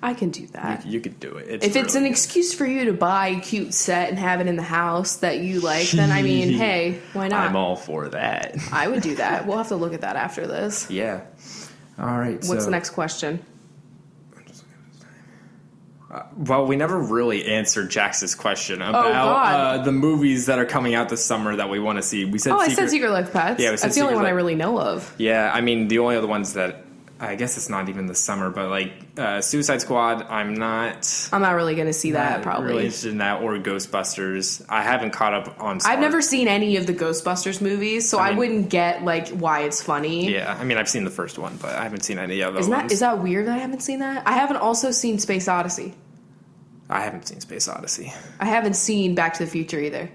I can do that. You could do it. If it's an excuse for you to buy a cute set and have it in the house that you like, then I mean, hey, why not? I'm all for that. I would do that. We'll have to look at that after this. Yeah. All right. What's the next question? Well, we never really answered Jax's question about the movies that are coming out this summer that we want to see. We said I said Secret Life Pets. Yeah, that's the only one I really know of. Yeah, I mean, the only other ones that I guess it's not even the summer, but like Suicide Squad, I'm not really going to see that, probably. Really interested in that, or Ghostbusters. I haven't caught up on I've never seen any of the Ghostbusters movies, so I wouldn't get like why it's funny. Yeah, I mean, I've seen the first one, but I haven't seen any of those. Is that weird that I haven't seen that? I haven't also seen Space Odyssey. I haven't seen Space Odyssey. I haven't seen Back to the Future either.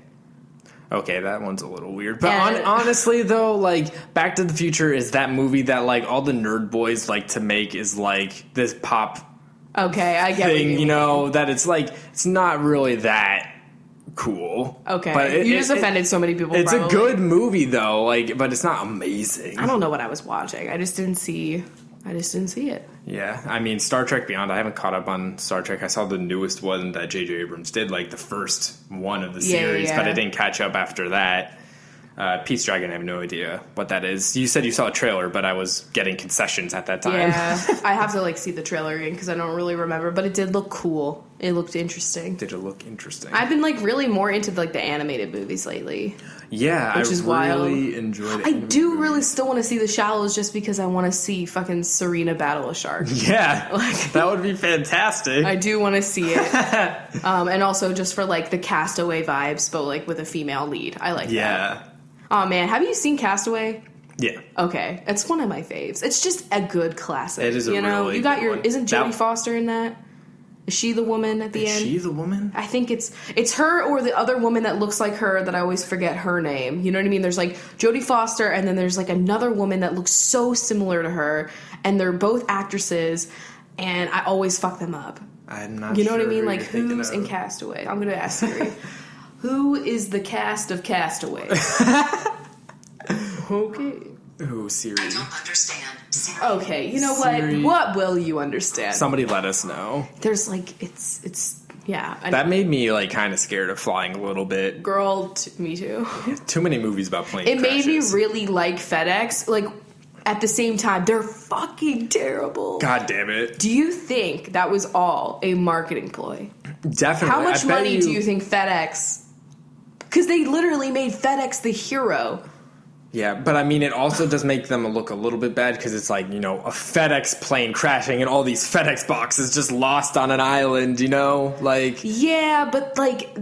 Okay, that one's a little weird. But honestly, though, like, Back to the Future is that movie that, like, all the nerd boys like to make is, like, this pop okay, I get thing, you know, that it's, like, it's not really that cool. Okay, but you just offended so many people. It's probably. a good movie, though, like, but it's not amazing. I don't know what I was watching. I just didn't see it. Yeah, I mean, Star Trek Beyond, I haven't caught up on Star Trek. I saw the newest one that J.J. Abrams did, like the first one of the series, but I didn't catch up after that. Peace Dragon, I have no idea what that is. You said you saw a trailer, but I was getting concessions at that time. Yeah, I have to like see the trailer again because I don't really remember, but it did look cool. It looked interesting. Did it look interesting? I've been like really more into like the animated movies lately. Yeah, which is really enjoyed it. I do really still want to see The Shallows just because I want to see fucking Serena battle a shark. Yeah, that would be fantastic. I do want to see it. And also just for like the Castaway vibes, but like with a female lead. I like that. Oh man, have you seen Castaway? Yeah. Okay, it's one of my faves. It's just a good classic. It is a really good one. Isn't Jodie Foster in that? Is she the woman at the end? Is she the woman? I think it's her or the other woman that looks like her that I always forget her name. You know what I mean? There's like Jodie Foster and then there's like another woman that looks so similar to her and they're both actresses and I always fuck them up. I'm not You know sure what I mean? Like who's in Castaway? I'm going to ask Siri. Who is the cast of Castaway? Okay. Ooh, Siri. I don't understand. Siri. Okay, you know Siri. what? What will you understand? Somebody let us know. There's like, it's yeah. That made me like kind of scared of flying a little bit. Girl, me too. Too many movies about plane It crashes. made me really like FedEx. Like, at the same time, they're fucking terrible. God damn it. Do you think that was all a marketing ploy? Definitely. How much money do you think FedEx... Because they literally made FedEx the hero. Yeah, but I mean, it also does make them look a little bit bad because it's like, you know, a FedEx plane crashing and all these FedEx boxes just lost on an island, you know? Like... Yeah, but, like,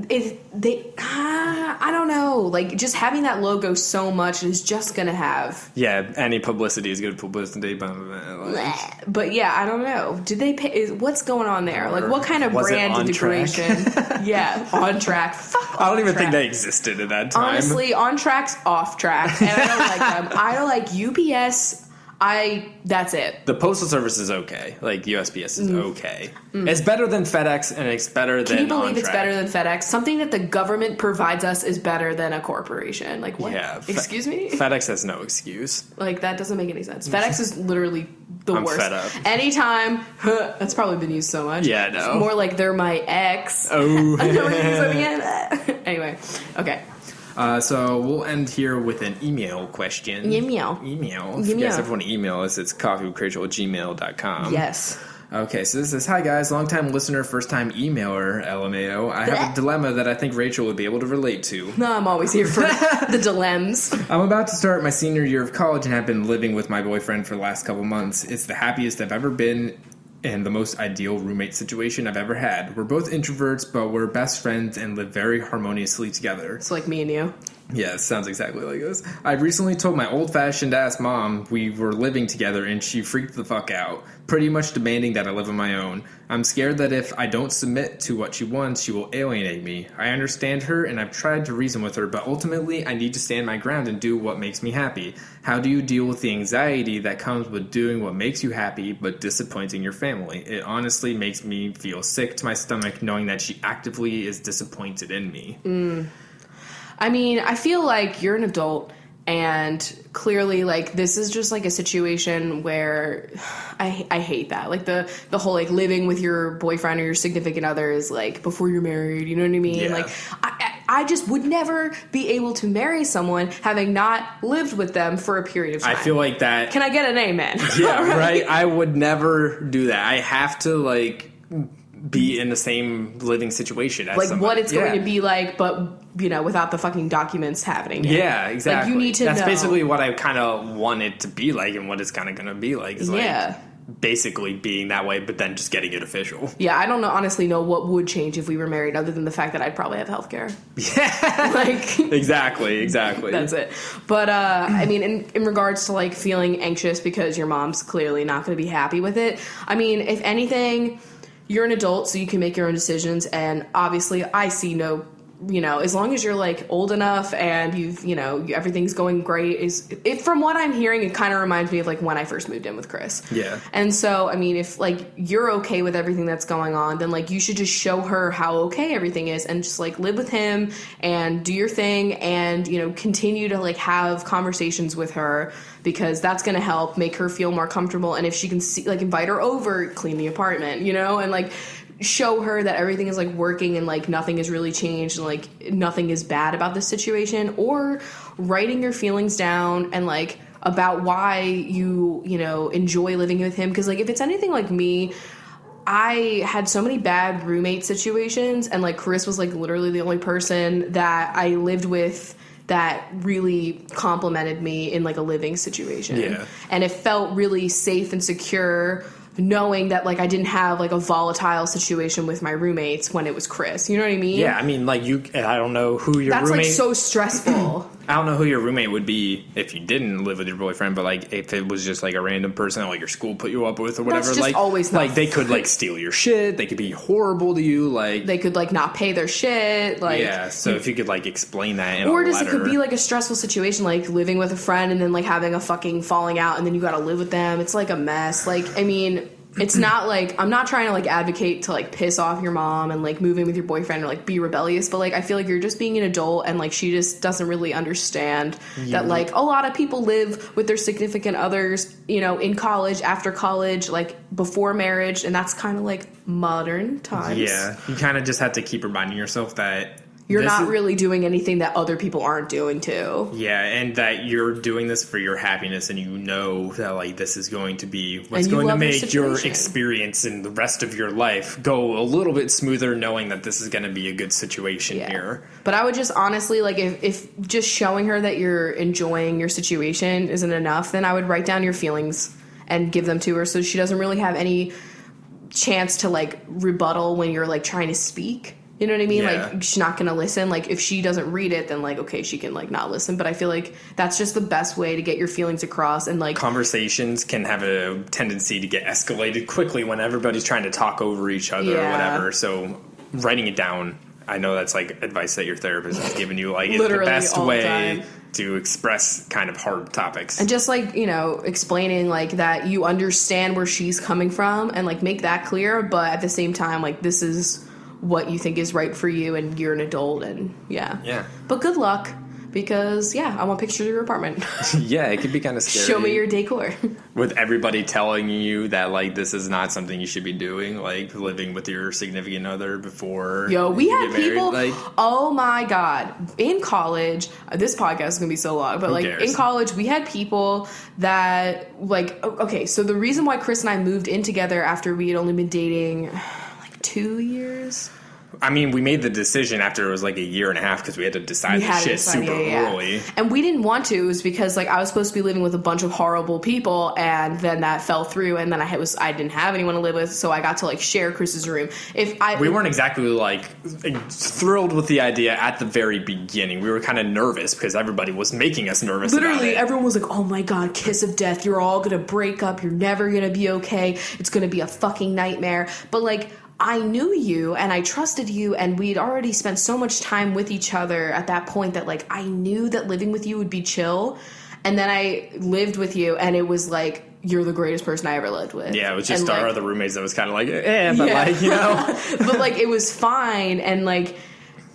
I don't know. Like, just having that logo so much is just going to have... Yeah, any publicity is good publicity. But, yeah, I don't know. Did they pay... What's going on there? Like, what kind of brand integration? Yeah, on track. Fuck I don't even think they existed at that time. Honestly, on track's off track. And I don't like them. I don't like UPS. That's it. The Postal Service is okay. Like, USPS is okay. It's better than FedEx, and it's better than Can you believe it's OnTrack. better than FedEx? Something that the government provides us is better than a corporation. Like, what? Yeah. Excuse me? FedEx has no excuse. Like, that doesn't make any sense. FedEx is literally the I'm worst. fed up. Anytime. That's probably been used so much. Yeah, I know. It's more like they're my ex. Oh. Anyway. Okay. So we'll end here with an email question. Email. If you guys ever want to email us, it's coffeewithchrachel@gmail.com. Yes. Okay, so this is, hi guys, long-time listener, first-time emailer, LMAO. I have a dilemma that I think Rachel would be able to relate to. No, I'm always here for the dilemmas. I'm about to start my senior year of college and have been living with my boyfriend for the last couple months. It's the happiest I've ever been and the most ideal roommate situation I've ever had. We're both introverts, but we're best friends and live very harmoniously together. It's like me and you. Yeah, it sounds exactly like this. I recently told my old-fashioned ass mom we were living together and she freaked the fuck out, pretty much demanding that I live on my own. I'm scared that if I don't submit to what she wants, she will alienate me. I understand her and I've tried to reason with her, but ultimately I need to stand my ground and do what makes me happy. How do you deal with the anxiety that comes with doing what makes you happy but disappointing your family? It honestly makes me feel sick to my stomach knowing that she actively is disappointed in me. I mean, I feel like you're an adult and clearly like this is just like a situation where I hate that. Like the whole like living with your boyfriend or your significant other is like before you're married, you know what I mean? Yeah. Like I just would never be able to marry someone having not lived with them for a period of time. I feel like that. Can I get an amen? Yeah, right. I would never do that. I have to like be in the same living situation as like somebody. what it's going to be like, but without the fucking documents happening. Yeah, exactly. Like, you need to That's know. basically what I kind of want it to be like, and what it's kind of going to be like. Is like basically being that way, but then just getting it official. Yeah, I don't honestly know what would change if we were married, other than the fact that I'd probably have healthcare. Yeah, like exactly. That's it. But I mean, in regards to like feeling anxious because your mom's clearly not going to be happy with it. I mean, if anything, you're an adult, so you can make your own decisions. And obviously, I see no. As long as you're like old enough and you've, everything's going great. From what I'm hearing, it kind of reminds me of like when I first moved in with Chris. Yeah. And so, I mean, if like you're okay with everything that's going on, then like you should just show her how okay everything is and just like live with him and do your thing and, continue to like have conversations with her, because that's going to help make her feel more comfortable. And if she can see, like, invite her over, clean the apartment, and like show her that everything is like working and like nothing has really changed and like nothing is bad about this situation, or writing your feelings down and like about why you enjoy living with him. Because like if it's anything like me, I had so many bad roommate situations, and like Chris was like literally the only person that I lived with that really complimented me in like a living situation. Yeah. And it felt really safe and secure knowing that like I didn't have like a volatile situation with my roommates when it was Chris. You know what I mean? Yeah, I mean, like I don't know who your That's roommate. That's like so stressful. I don't know who your roommate would be if you didn't live with your boyfriend, but like if it was just like a random person that like your school put you up with or whatever, that's just like always like they could like steal your shit, they could be horrible to you, like they could like not pay their shit, like yeah. So if you could like explain that in or a just letter. It could be like a stressful situation, like living with a friend and then like having a fucking falling out and then you got to live with them. It's like a mess. Like I mean. It's not like, I'm not trying to like advocate to like piss off your mom and like move in with your boyfriend or like be rebellious, but like I feel like you're just being an adult and like she just doesn't really understand that like a lot of people live with their significant others, in college, after college, like before marriage, and that's kind of like modern times. Yeah, you kind of just have to keep reminding yourself that you're not really doing anything that other people aren't doing too. Yeah, and that you're doing this for your happiness, and you know that like this is going to be what's going to make your experience and the rest of your life go a little bit smoother, knowing that this is going to be a good situation here. But I would just honestly, like, if just showing her that you're enjoying your situation isn't enough, then I would write down your feelings and give them to her so she doesn't really have any chance to like rebuttal when you're like trying to speak. You know what I mean? Yeah. Like, she's not going to listen. Like, if she doesn't read it, then, like, okay, she can, like, not listen. But I feel like that's just the best way to get your feelings across. And, like... Conversations can have a tendency to get escalated quickly when everybody's trying to talk over each other or whatever. So, writing it down, I know that's, like, advice that your therapist has given you. Like, it's the best way to express kind of hard topics. And just, like, explaining, like, that you understand where she's coming from and, like, make that clear. But at the same time, like, this is... what you think is right for you, and you're an adult, and yeah. But good luck, because I want pictures of your apartment. Yeah, it could be kind of scary. Show me your decor. With everybody telling you that like this is not something you should be doing, like living with your significant other before. Yo, we had people. Like, oh my god! In college, this podcast is gonna be so long, but like in college, we had people that like. Okay, so the reason why Chris and I moved in together after we had only been dating. 2 years? I mean, we made the decision after it was like a year and a half because we had to decide this shit super early. And we didn't want to. It was because like I was supposed to be living with a bunch of horrible people, and then that fell through, and then I didn't have anyone to live with, so I got to like share Chris's room. We weren't exactly like thrilled with the idea at the very beginning. We were kind of nervous because everybody was making us nervous. Literally, everyone was like, "Oh my god, kiss of death! You're all gonna break up. You're never gonna be okay. It's gonna be a fucking nightmare." But like. I knew you and I trusted you, and we'd already spent so much time with each other at that point that like I knew that living with you would be chill. And then I lived with you, and it was like you're the greatest person I ever lived with. Yeah, it was just our other roommates that was kind of like, but like, but like it was fine, and like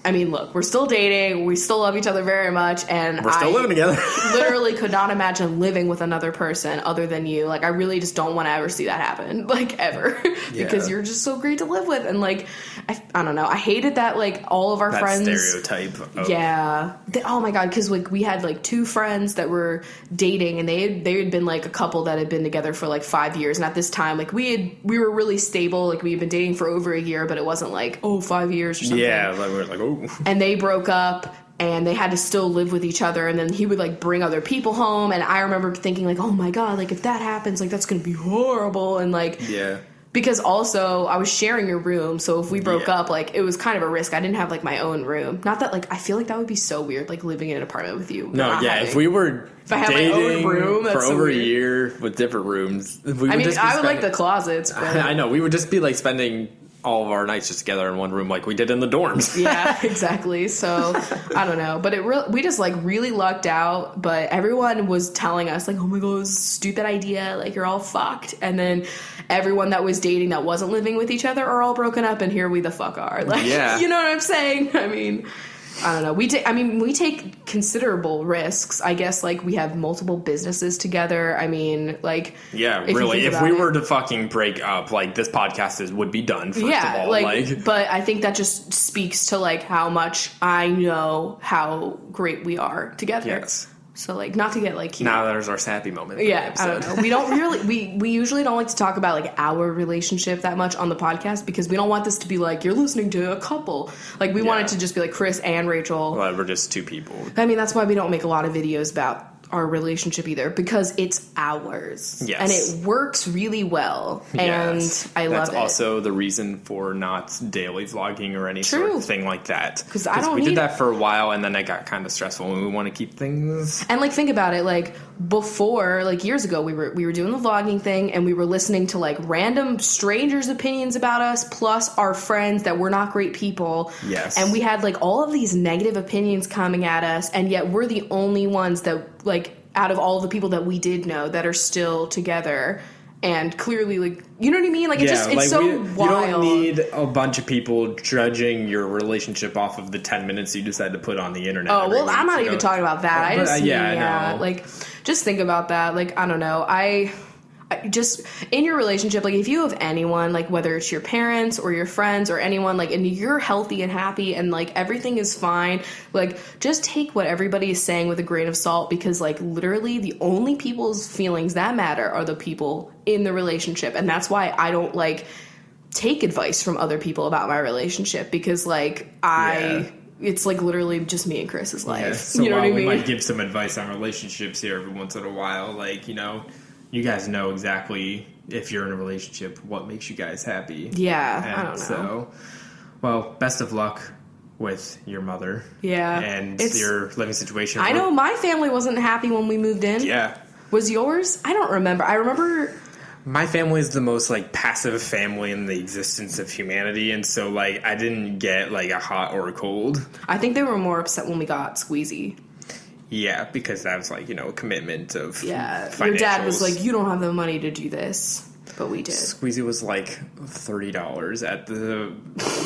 I mean, look, we're still dating. We still love each other very much. And we're still living together. literally could not imagine living with another person other than you. Like, I really just don't want to ever see that happen, like, ever. Because you're just so great to live with. And, like, I don't know. I hated that, like, all of our friends. Stereotype. Yeah. Oh, my God. Because, like, we had, like, 2 friends that were dating, and they had been, like, a couple that had been together for, like, 5 years. And at this time, like, we were really stable. Like, we had been dating for over a year, but it wasn't, like, 5 years or something. Yeah, like, we were like, oh. And they broke up, and they had to still live with each other, and then he would, like, bring other people home, and I remember thinking, like, oh my God, like, if that happens, like, that's gonna be horrible, and, like... Yeah. Because also, I was sharing your room, so if we broke up, like, it was kind of a risk. I didn't have, like, my own room. Not that, like, I feel like that would be so weird, like, living in an apartment with you. No, yeah, if we were if I had my own room, that's for so over weird. a year with different rooms... I would like the closets, but... I know, we would just be, like, spending... all of our nights just together in one room like we did in the dorms. Yeah, exactly. So, I don't know. But we just, like, really lucked out. But everyone was telling us, like, oh my God, this is a stupid idea. Like, you're all fucked. And then everyone that was dating that wasn't living with each other are all broken up, and here we the fuck are. Like, yeah. You know what I'm saying? I mean... I don't know. We take considerable risks. I guess, like, we have multiple businesses together. I mean, like... Yeah, really. If we were to fucking break up, like, this podcast would be done, first of all. Like, but I think that just speaks to, like, how much I know how great we are together. Yes. So, like, not to get, like... Now there's our sappy moment. Yeah, I don't know. We don't really... We usually don't like to talk about, like, our relationship that much on the podcast because we don't want this to be, like, you're listening to a couple. Like, we want it to just be, like, Chris and Rachel. Well, we're just 2 people. I mean, that's why we don't make a lot of videos about our relationship either, because it's ours. Yes. And it works really well. And I love it. That's also the reason for not daily vlogging or any sort of thing like that. Because we did that for a while, and then it got kind of stressful, and we want to keep things... And, like, think about it, like, before, like, years ago, we were doing the vlogging thing, and we were listening to, like, random strangers' opinions about us, plus our friends that were not great people. Yes. And we had, like, all of these negative opinions coming at us, and yet we're the only ones that, like, out of all the people that we did know that are still together. And clearly, like, you know what I mean? Like, it's like, so you wild. don't need a bunch of people judging your relationship off of the 10 minutes you decide to put on the internet. Oh, well, I'm not even talking about that. I know. Like, just think about that. Like, I don't know. I just, in your relationship, like, if you have anyone, like, whether it's your parents or your friends or anyone, like, and you're healthy and happy and, like, everything is fine, like, just take what everybody is saying with a grain of salt, because, like, literally the only people's feelings that matter are the people in the relationship. And that's why I don't, like, take advice from other people about my relationship, because, like, it's, like, literally just me and Chris's life. Yeah, so you know what I mean? We might give some advice on relationships here every once in a while, like, you know... You guys know exactly, if you're in a relationship, what makes you guys happy. Yeah, and I don't know. So, well, best of luck with your mother. Yeah. And your living situation. I know my family wasn't happy when we moved in. Yeah. Was yours? I don't remember. I remember... My family is the most, like, passive family in the existence of humanity, and so, like, I didn't get, like, a hot or a cold. I think they were more upset when we got Squeezy. Yeah, because that was, like, you know, a commitment of financials. Your dad was like, you don't have the money to do this, but we did. Squeezy was like $30 at the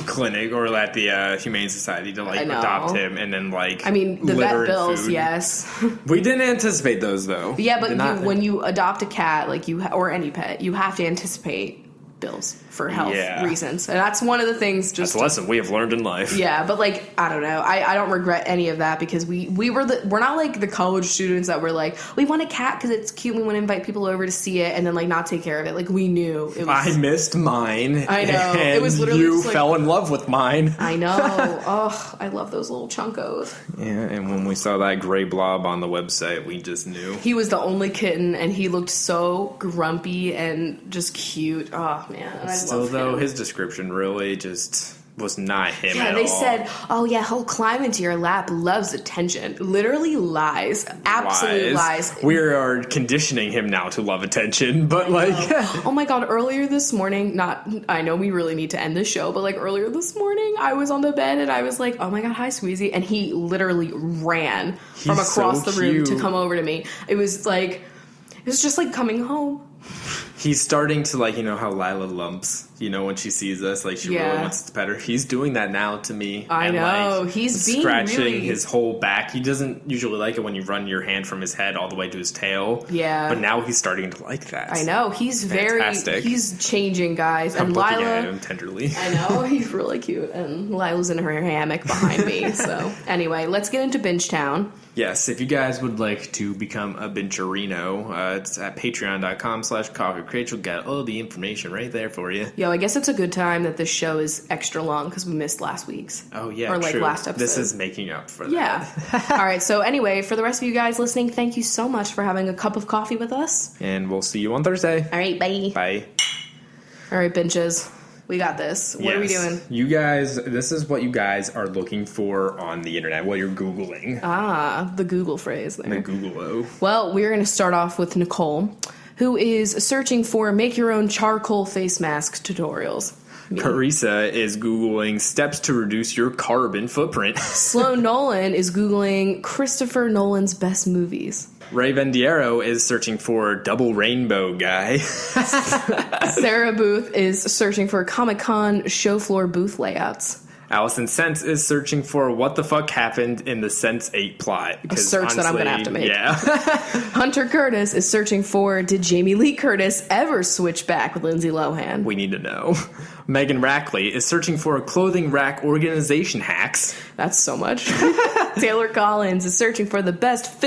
clinic or at the Humane Society to, like, adopt him, and then, like, I mean, the vet bills, food. Yes. We didn't anticipate those, though. Yeah, but when you adopt a cat, like, or any pet, you have to anticipate bills for health reasons, and that's one of the things. That's a lesson we have learned in life. Yeah, but, like, I don't know. I don't regret any of that, because we're not like the college students that were like, we want a cat because it's cute. We want to invite people over to see it, and then, like, not take care of it. Like, we knew it was. I missed mine. I know. It was literally you just, like, fell in love with mine. I know. Oh, I love those little chunkos. Yeah, and when we saw that gray blob on the website, we just knew he was the only kitten, and he looked so grumpy and just cute. Oh man, and I love him. Though his description really just was not him at all. Yeah, they said, oh yeah, he'll climb into your lap, loves attention. Literally lies. Absolute lies. We are conditioning him now to love attention, but, like... Oh my god, earlier this morning, I know we really need to end this show, but, like, earlier this morning, I was on the bed and I was like, oh my god, hi, Squeezy, and he literally ran from across the room to come over to me. It was just like coming home. He's starting to, like, you know how Lila lumps, you know, when she sees us, like, she really wants to pet her. He's doing that now to me. I know. Like, he's being scratching his whole back. He doesn't usually like it when you run your hand from his head all the way to his tail. Yeah. But now he's starting to like that. I know. He's fantastic. He's changing, guys. I'm and looking Lila, at him tenderly. I know. He's really cute. And Lila's in her hammock behind me. So, anyway, let's get into Binch Town. Yes, if you guys would like to become a Bincherino, it's at patreon.com/CoffeeWithChrachel. Got all the information right there for you. Yo, I guess it's a good time that this show is extra long because we missed last week's. Oh, yeah, or like true. last episode. This is making up for that. Yeah. All right, so anyway, for the rest of you guys listening, thank you so much for having a cup of coffee with us. And we'll see you on Thursday. All right, bye. Bye. All right, Binches. We got this. What are we doing? You guys, this is what you guys are looking for on the internet, what you're Googling. Ah, the Google phrase there. The Google-o. Well, we're going to start off with Nicole, who is searching for make your own charcoal face mask tutorials. Carissa is Googling steps to reduce your carbon footprint. Sloan Nolan is Googling Christopher Nolan's best movies. Ray Vendiero is searching for double rainbow guy. Sarah Booth is searching for Comic-Con show floor booth layouts. Allison Sense is searching for what the fuck happened in the Sense 8 plot. A search that I'm going to have to make. Yeah. Hunter Curtis is searching for did Jamie Lee Curtis ever switch back with Lindsay Lohan? We need to know. Megan Rackley is searching for clothing rack organization hacks. That's so much. Taylor Collins is searching for the best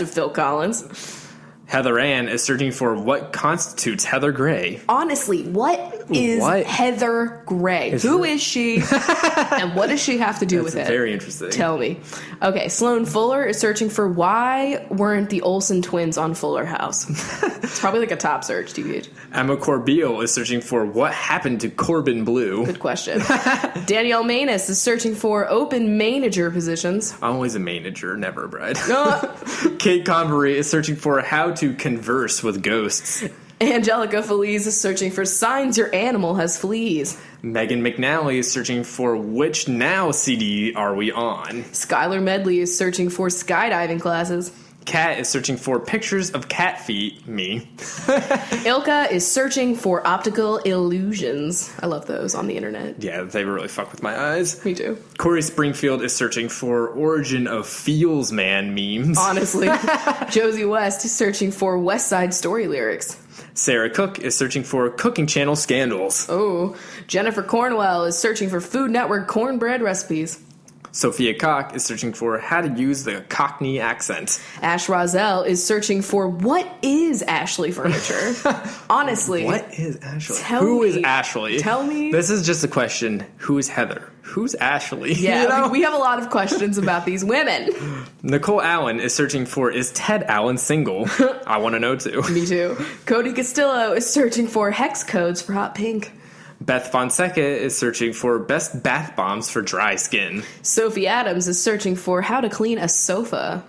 of Phil Collins. Heather Ann is searching for what constitutes Heather Gray. Honestly, what is Heather Gray? Who is she? And what does she have to do with it? Very interesting. Tell me. Okay, Sloan Fuller is searching for why weren't the Olsen twins on Fuller House? It's probably like a top search, TBH. Emma Corbeil is searching for what happened to Corbin Blue. Good question. Danielle Manus is searching for open manager positions. Always a manager, never a bride. Kate Convery is searching for how to converse with ghosts. Angelica Feliz is searching for signs your animal has fleas. Megan McNally is searching for which now CD are we on. Skylar Medley is searching for skydiving classes. Kat is searching for pictures of cat feet. Me. Ilka is searching for optical illusions. I love those on the internet. Yeah, they really fuck with my eyes. Me too. Corey Springfield is searching for origin of Feels Man memes. Honestly. Josie West is searching for West Side Story lyrics. Sarah Cook is searching for cooking channel scandals. Oh. Jennifer Cornwell is searching for Food Network cornbread recipes. Sophia Koch is searching for how to use the Cockney accent. Ash Rozelle is searching for what is Ashley Furniture? Honestly. What is Ashley? Who is Ashley? Tell me. This is just a question. Who is Heather? Who's Ashley? Yeah, you know? we have a lot of questions about these women. Nicole Allen is searching for, is Ted Allen single? I want to know too. Me too. Cody Castillo is searching for hex codes for hot pink. Beth Fonseca is searching for best bath bombs for dry skin. Sophie Adams is searching for how to clean a sofa.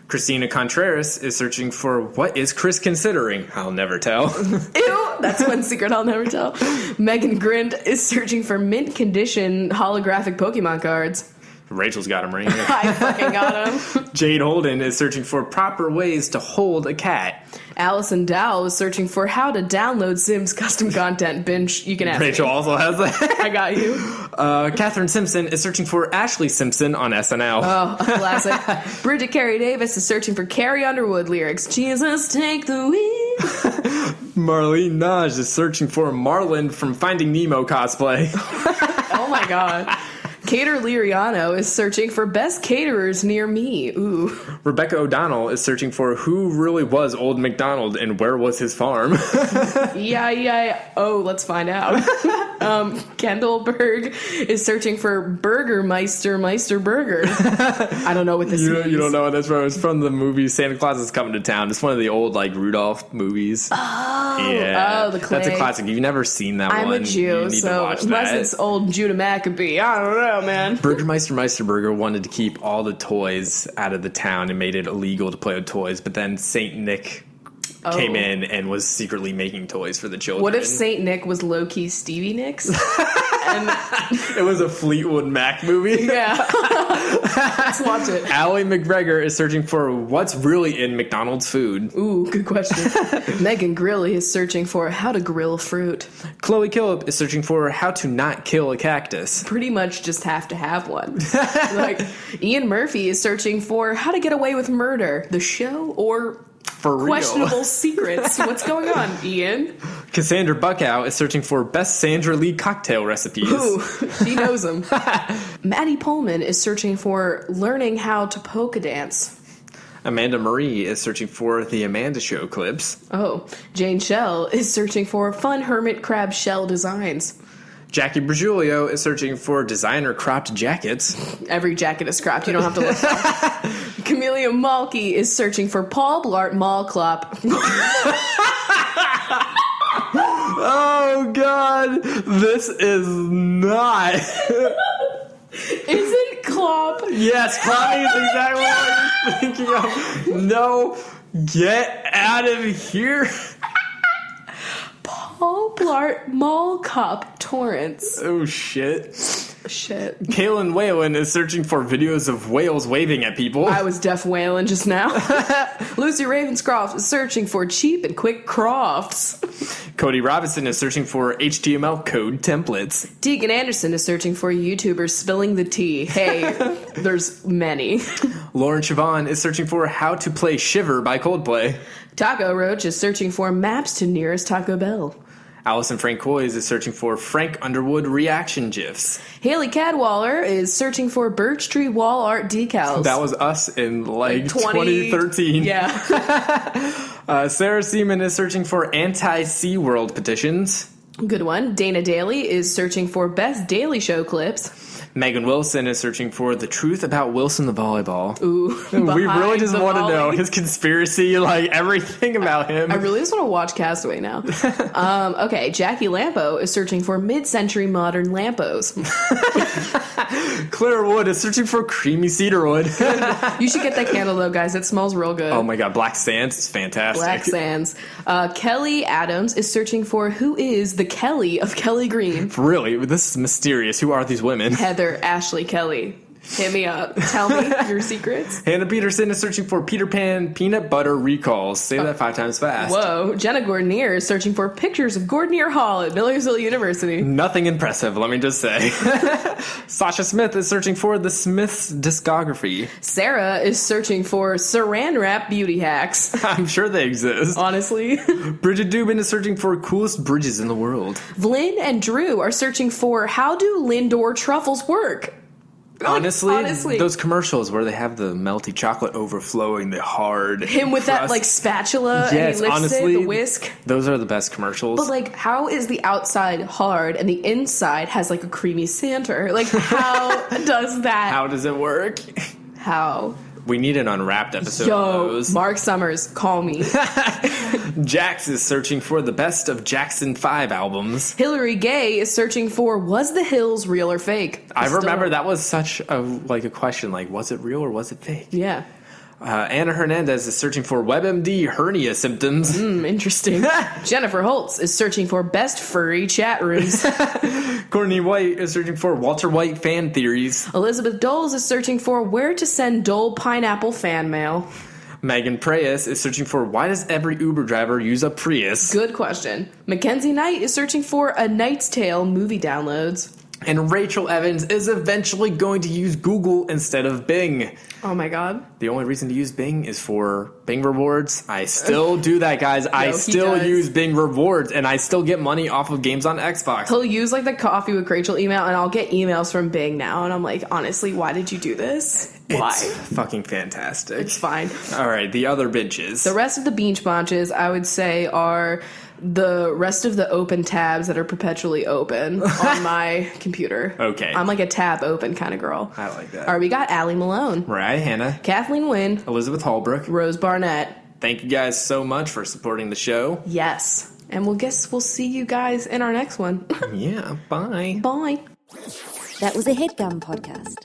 Christina Contreras is searching for what is Chris considering? I'll never tell. Ew, that's one secret I'll never tell. Megan Grind is searching for mint condition holographic Pokemon cards. Rachel's got him right here. I fucking got him. Jade Holden is searching for proper ways to hold a cat. Allison Dow is searching for how to download Sims custom content. Binge, you can ask Rachel me. also has that. I got you. Catherine Simpson is searching for Ashley Simpson on SNL. Oh, a classic. Bridget Carey Davis is searching for Carrie Underwood lyrics. Jesus, take the wheel. Marlene Naj is searching for Marlin from Finding Nemo cosplay. Oh my god. Cater Liriano is searching for best caterers near me. Ooh. Rebecca O'Donnell is searching for who really was Old MacDonald and where was his farm. Yeah. Oh, let's find out. Kendall Berg is searching for Burgermeister Burger. I don't know what this means. You don't know what that's from. It's from the movie Santa Claus is Coming to Town. It's one of the old, like, Rudolph movies. Oh, yeah. Oh, the clay. That's a classic. If you've never seen that I'm one, a Jew, you need so to watch unless that. it's old Judah Maccabee, I don't know, man. Burgermeister Burger wanted to keep all the toys out of the town and made it illegal to play with toys, but then Saint Nick came in and was secretly making toys for the children. What if Saint Nick was low-key Stevie Nicks? And It was a Fleetwood Mac movie. yeah. Let's watch it. Allie McGregor is searching for what's really in McDonald's food. Ooh, good question. Megan Grilly is searching for how to grill fruit. Chloe Killip is searching for how to not kill a cactus. Pretty much just have to have one. Like, Ian Murphy is searching for how to get away with murder. The show or For real. questionable secrets. What's going on, Ian? Cassandra Buckow is searching for best Sandra Lee cocktail recipes. Ooh, she knows them. Maddie Pullman is searching for learning how to polka dance. Amanda Marie is searching for the Amanda Show clips. Oh, Jane Shell is searching for fun hermit crab shell designs. Jackie Bergiulio is searching for designer cropped jackets. Every jacket is cropped. You don't have to look far. Camellia Malky is searching for Paul Blart Mall Clop. Oh, God. This is not... Isn't Clop? Yes, Clyde is exactly what I was thinking of. No, get out of here. Paul Blart Mall Cop Torrance. Oh, shit. Shit. Kaylin Whalen is searching for videos of whales waving at people. I was deaf whaling just now. Lucy Ravenscroft is searching for cheap and quick crofts. Cody Robinson is searching for HTML code templates. Deegan Anderson is searching for YouTubers spilling the tea. Hey, there's many. Lauren Siobhan is searching for how to play Shiver by Coldplay. Taco Roach is searching for maps to nearest Taco Bell. Allison Francois is searching for Frank Underwood reaction GIFs. Haley Cadwaller is searching for birch tree wall art decals. That was us in like 2013. Yeah. Sarah Seaman is searching for anti-SeaWorld petitions. Good one. Dana Daly is searching for best Daily Show clips. Megan Wilson is searching for the truth about Wilson the volleyball. Ooh. We really just want to know volley. his conspiracy, like everything about him. I really just want to watch Castaway now. Okay, Jackie Lampo is searching for mid-century modern lampos. Claire Wood is searching for creamy cedarwood. You should get that candle though, guys. It smells real good. Oh my god, Black Sands is fantastic. Black Sands. Kelly Adams is searching for who is the Kelly of Kelly Green. Really, this is mysterious. Who are these women? Heather Ashley Kelly. Hit me up. Tell me your secrets. Hannah Peterson is searching for Peter Pan peanut butter recalls. Say that 5 times fast. Whoa. Jenna Gordonier is searching for pictures of Gordonier Hall at Millersville University. Nothing impressive, let me just say. Sasha Smith is searching for the Smiths discography. Sarah is searching for Saran Wrap beauty hacks. I'm sure they exist. Honestly. Bridget Dubin is searching for coolest bridges in the world. Lynn and Drew are searching for how do Lindor truffles work? Honestly, those commercials where they have the melty chocolate overflowing the hard him with crust. that like spatula Yes, and he lifts honestly, it, the whisk. Those are the best commercials. But like, how is the outside hard and the inside has like a creamy center? Like, how does that? How does it work? How? We need an unwrapped episode Yo, of those. Mark Summers, call me. Jax is searching for the best of Jackson 5 albums. Hillary Gay is searching for was the Hills real or fake? I remember that was such a question, like, was it real or was it fake? Yeah. Anna Hernandez is searching for WebMD hernia symptoms. Interesting. Jennifer Holtz is searching for best furry chat rooms. Courtney White is searching for Walter White fan theories. Elizabeth Doles is searching for where to send Dole pineapple fan mail. Megan Preyes is searching for why does every Uber driver use a Prius? Good question. Mackenzie Knight is searching for A Knight's Tale movie downloads. And Rachel Evans is eventually going to use Google instead of Bing. Oh my god. The only reason to use Bing is for Bing rewards. I still do that, guys. I still use Bing rewards, and I still get money off of games on Xbox. He'll use like the Coffee with Rachel email, and I'll get emails from Bing now, and I'm like, honestly, why did you do this? Why? It's fucking fantastic. It's fine. All right, the other bitches. The rest of the binch bunches, I would say, are the rest of the open tabs that are perpetually open on my computer. Okay. I'm like a tab open kind of girl. I like that. All right, we got Allie Malone. Mariah Hannah. Kathleen Wynn. Elizabeth Holbrook. Rose Barnett. Thank you guys so much for supporting the show. Yes. And we'll see you guys in our next one. Yeah, bye. Bye. That was a HeadGum podcast.